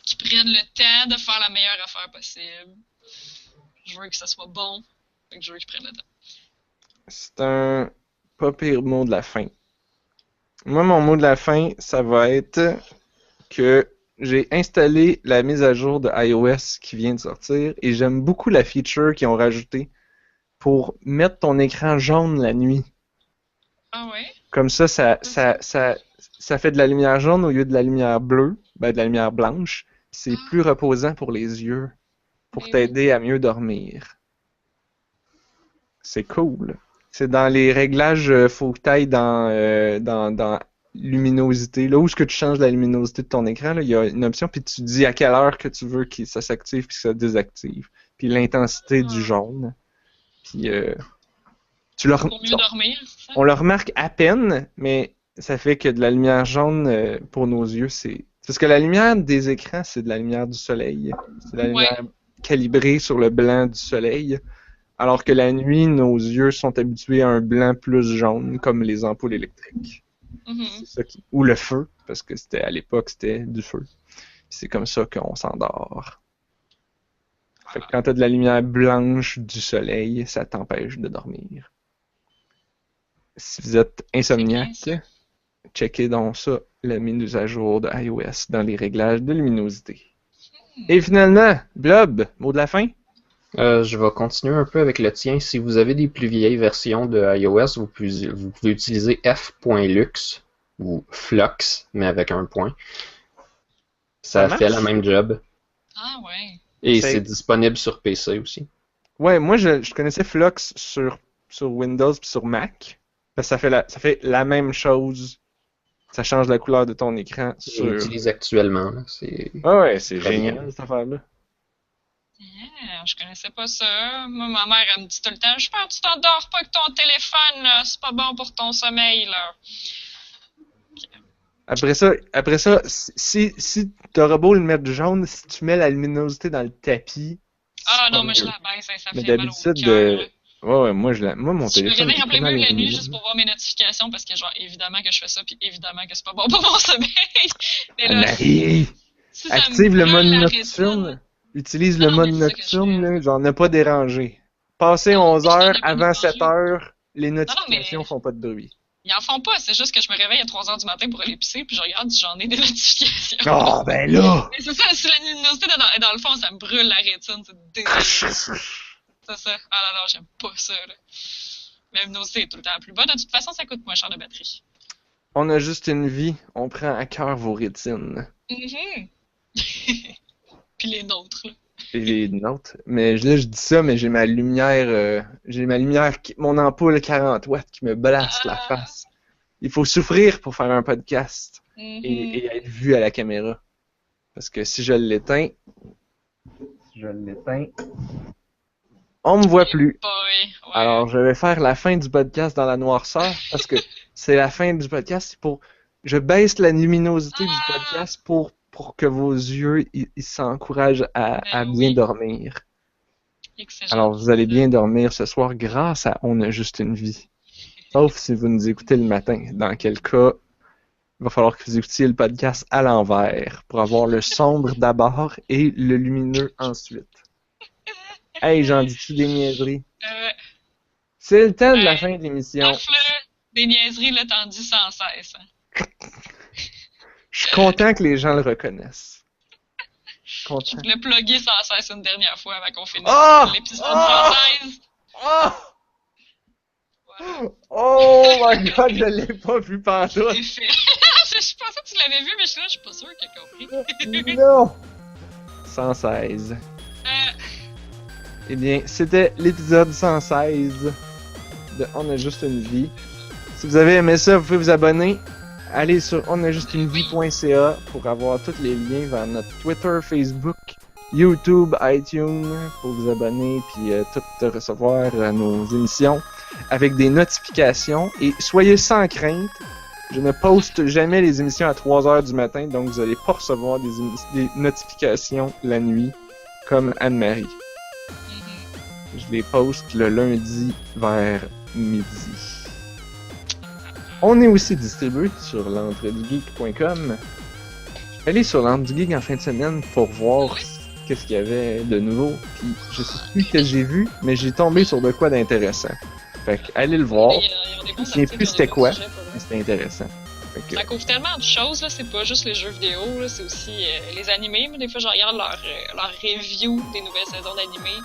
Speaker 2: qu'ils prennent le temps de faire la meilleure affaire possible. Je veux que ça soit bon. Fait que je veux qu'ils prennent le temps.
Speaker 3: C'est un pas pire mot de la fin. Moi, mon mot de la fin, ça va être que j'ai installé la mise à jour de iOS qui vient de sortir et j'aime beaucoup la feature qu'ils ont rajoutée pour mettre ton écran jaune la nuit.
Speaker 2: Ah ouais?
Speaker 3: Comme ça fait de la lumière jaune au lieu de la lumière bleue, ben de la lumière blanche. C'est plus reposant pour les yeux, pour
Speaker 2: Mais
Speaker 3: t'aider à mieux dormir. C'est cool. C'est dans les réglages, faut que tu ailles dans luminosité. Là où est-ce que tu changes la luminosité de ton écran, là, il y a une option, puis tu dis à quelle heure que tu veux que ça s'active puis que ça désactive. Puis l'intensité du jaune. Puis
Speaker 2: pour mieux dormir, c'est ça?
Speaker 3: on le remarque à peine, mais ça fait que de la lumière jaune pour nos yeux, c'est... Parce que la lumière des écrans, c'est de la lumière du soleil. C'est de la lumière calibrée sur le blanc du soleil. Alors que la nuit, nos yeux sont habitués à un blanc plus jaune, comme les ampoules électriques.
Speaker 2: Mhm.
Speaker 3: C'est ça ou le feu, parce que c'était à l'époque, c'était du feu. C'est comme ça qu'on s'endort. Fait que quand t'as de la lumière blanche du soleil, ça t'empêche de dormir. Si vous êtes insomniaque, checkez donc ça, la mise à jour de iOS dans les réglages de luminosité. Et finalement, Blob, mot de la fin?
Speaker 1: Je vais continuer un peu avec le tien. Si vous avez des plus vieilles versions de iOS, vous pouvez utiliser f.lux ou Flux, mais avec un point. Ça fait la même job.
Speaker 2: Ah ouais.
Speaker 1: Et c'est disponible sur PC aussi.
Speaker 3: Ouais, moi je connaissais Flux sur Windows puis sur Mac. Parce que ça fait la même chose Ça change la couleur de ton écran
Speaker 1: Je
Speaker 3: sur...
Speaker 1: l'utilise actuellement. Là. C'est
Speaker 3: Ah ouais, c'est
Speaker 1: très
Speaker 3: génial,
Speaker 1: bien.
Speaker 3: cette affaire-là.
Speaker 2: Je connaissais pas ça. Moi, ma mère, elle me dit tout le temps, j'espère que tu t'endors pas avec ton téléphone, là. C'est pas bon pour ton sommeil, là.
Speaker 3: Après ça, si t'auras beau le mettre jaune, si tu mets la luminosité dans le tapis,
Speaker 2: Ah
Speaker 3: c'est pas
Speaker 2: non, mais je
Speaker 3: mieux.
Speaker 2: la baisse, hein, ça
Speaker 3: Mais
Speaker 2: fait mal au
Speaker 3: d'habitude,
Speaker 2: cœur, là.
Speaker 3: ouais, moi, mon
Speaker 2: Je me
Speaker 3: téléphone
Speaker 2: réveille
Speaker 3: est
Speaker 2: en
Speaker 3: très
Speaker 2: plein
Speaker 3: mal
Speaker 2: milieu de la nuit
Speaker 3: illuminé.
Speaker 2: juste pour voir mes notifications parce que, genre, évidemment que je fais ça, puis évidemment que c'est pas bon pour mon sommeil. Mais là,
Speaker 3: Anne-Marie!
Speaker 2: si ça me
Speaker 3: Active le mode
Speaker 2: brûle la
Speaker 3: nocturne.
Speaker 2: rétine.
Speaker 3: Utilise
Speaker 2: Non,
Speaker 3: le
Speaker 2: non, mais
Speaker 3: mode
Speaker 2: c'est ça que je
Speaker 3: nocturne,
Speaker 2: fais.
Speaker 3: là, genre ne pas déranger. Passé
Speaker 2: Non,
Speaker 3: 11
Speaker 2: mais je t'en
Speaker 3: heures,
Speaker 2: ai pas
Speaker 3: avant 7
Speaker 2: dérangé.
Speaker 3: heures, les
Speaker 2: Non, non, mais
Speaker 3: notifications font pas de bruit.
Speaker 2: ils en font pas. C'est juste que je me réveille à 3 heures du matin pour aller pisser, puis je regarde si j'en ai des notifications.
Speaker 3: Ah, ben là!
Speaker 2: Mais c'est ça, si la luminosité est dans le fond, ça me brûle la rétine. C'est dégueulasse. C'est ça. Ah non, non, j'aime pas ça, là. La luminosité est tout le temps plus bas. De toute façon, ça coûte moins cher de batterie.
Speaker 3: On a juste une vie, on prend à cœur vos rétines.
Speaker 2: Mhm. Puis les nôtres, là.
Speaker 3: Et les nôtres. Mais là, je dis ça, mais j'ai ma lumière, mon ampoule 40 watts qui me blaste la
Speaker 2: Ah.
Speaker 3: face. Il faut souffrir pour faire un podcast
Speaker 2: Mhm.
Speaker 3: et être vu à la caméra. Parce que si je l'éteins, on me voit plus.
Speaker 2: Boy, ouais.
Speaker 3: Alors, je vais faire la fin du podcast dans la noirceur parce que c'est la fin du podcast. Je baisse la luminosité du podcast pour que vos yeux ils s'encouragent à
Speaker 2: Ben
Speaker 3: bien
Speaker 2: oui.
Speaker 3: dormir.
Speaker 2: Excellent.
Speaker 3: Alors, vous allez bien dormir ce soir grâce à On a juste une vie. Sauf si vous nous écoutez le matin, dans quel cas, il va falloir que vous écoutiez le podcast à l'envers pour avoir le sombre d'abord et le lumineux ensuite. Hey, j'en dis-tu des niaiseries? C'est le temps de la fin de l'émission.
Speaker 2: Paf, là, des niaiseries, là, t'en dis sans cesse. Hein.
Speaker 3: Je suis content que les gens le reconnaissent. Je suis
Speaker 2: Je
Speaker 3: content.
Speaker 2: voulais plugger sans cesse une dernière fois avant qu'on finisse
Speaker 3: Ah!
Speaker 2: l'épisode
Speaker 3: Ah!
Speaker 2: sans cesse.
Speaker 3: Oh!
Speaker 2: Voilà,
Speaker 3: Oh my god, je l'ai pas vu pantoute!
Speaker 2: c'est fait. Je pensais que tu l'avais vu, mais je suis pas sûre qu'il a compris.
Speaker 3: Non! 116. Eh bien, c'était l'épisode 116 de On a juste une vie. Si vous avez aimé ça, vous pouvez vous abonner. Allez sur onajustunevie.ca pour avoir tous les liens vers notre Twitter, Facebook, YouTube, iTunes pour vous abonner puis tout recevoir nos émissions avec des notifications. Et soyez sans crainte, je ne poste jamais les émissions à 3h du matin, donc vous n'allez pas recevoir des notifications la nuit comme Anne-Marie. Je les poste le lundi vers midi. On est aussi distribué sur l'entredugeek.com. Allez sur l'entredugeek en fin de semaine pour voir qu'est-ce qu'il y avait de nouveau. Puis je sais plus ce que j'ai vu, mais j'ai tombé sur de quoi d'intéressant. Fait que allez le voir. Je sais plus c'était quoi, mais c'était intéressant. Fait que,
Speaker 2: Ça couvre tellement de choses, là. C'est pas juste les jeux vidéo, là. C'est aussi les animés. Moi, des fois, je regarde leur review des nouvelles saisons d'animés.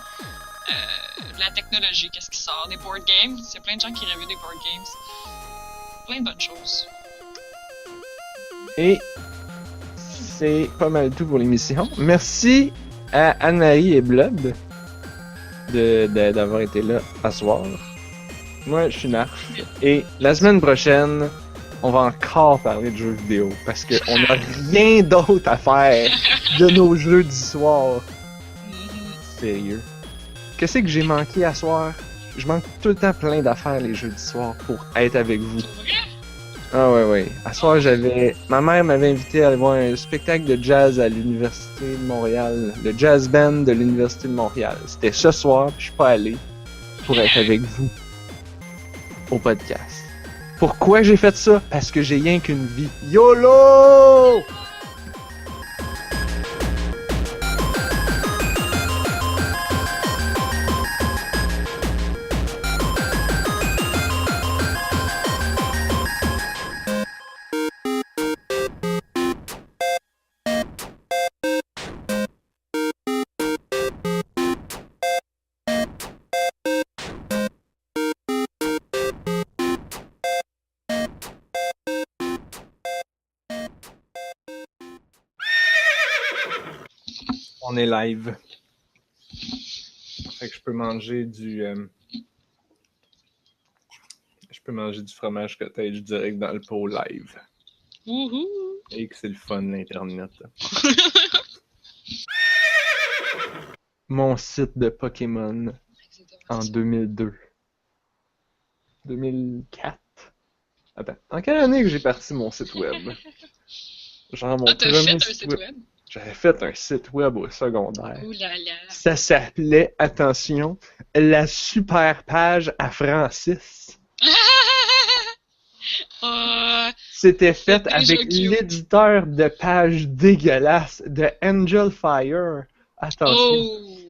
Speaker 2: De la technologie, qu'est-ce qui sort, des board games. Il y a plein de gens qui reviewent des board games. Plein de bonnes choses.
Speaker 3: et c'est pas mal tout pour l'émission. Merci à Anne-Marie et Blob d'avoir été là à soir. Moi, je suis Narf. Et la semaine prochaine, on va encore parler de jeux vidéo parce qu'on n'a rien d'autre à faire de nos jeux du soir. Sérieux. Qu'est-ce que j'ai manqué à soir? Je manque tout le temps plein d'affaires les jeux du soir pour être avec vous.
Speaker 2: Pour vrai?
Speaker 3: Ah ouais. À soir, ma mère m'avait invité à aller voir un spectacle de jazz à l'Université de Montréal. Le Jazz Band de l'Université de Montréal. C'était ce soir, puis je suis pas allé pour être avec vous au podcast. Pourquoi j'ai fait ça? Parce que j'ai rien qu'une vie. YOLO! On est live. Fait que je peux manger du fromage cottage direct dans le pot live.
Speaker 2: Wouhou!
Speaker 3: Et que c'est le fun, l'Internet. Mon site de Pokémon en 2002. 2004? Attends, en quelle année que j'ai parti mon site web? Genre mon
Speaker 2: t'as fait
Speaker 3: premier
Speaker 2: un
Speaker 3: site
Speaker 2: site
Speaker 3: web.
Speaker 2: web?
Speaker 3: J'avais fait un site web au secondaire.
Speaker 2: Ouh là là!
Speaker 3: Ça s'appelait, attention, la super page à Francis. C'était fait
Speaker 2: déjà
Speaker 3: avec
Speaker 2: cute.
Speaker 3: l'éditeur de page dégueulasse de Angel Fire. Attention.
Speaker 2: Oh!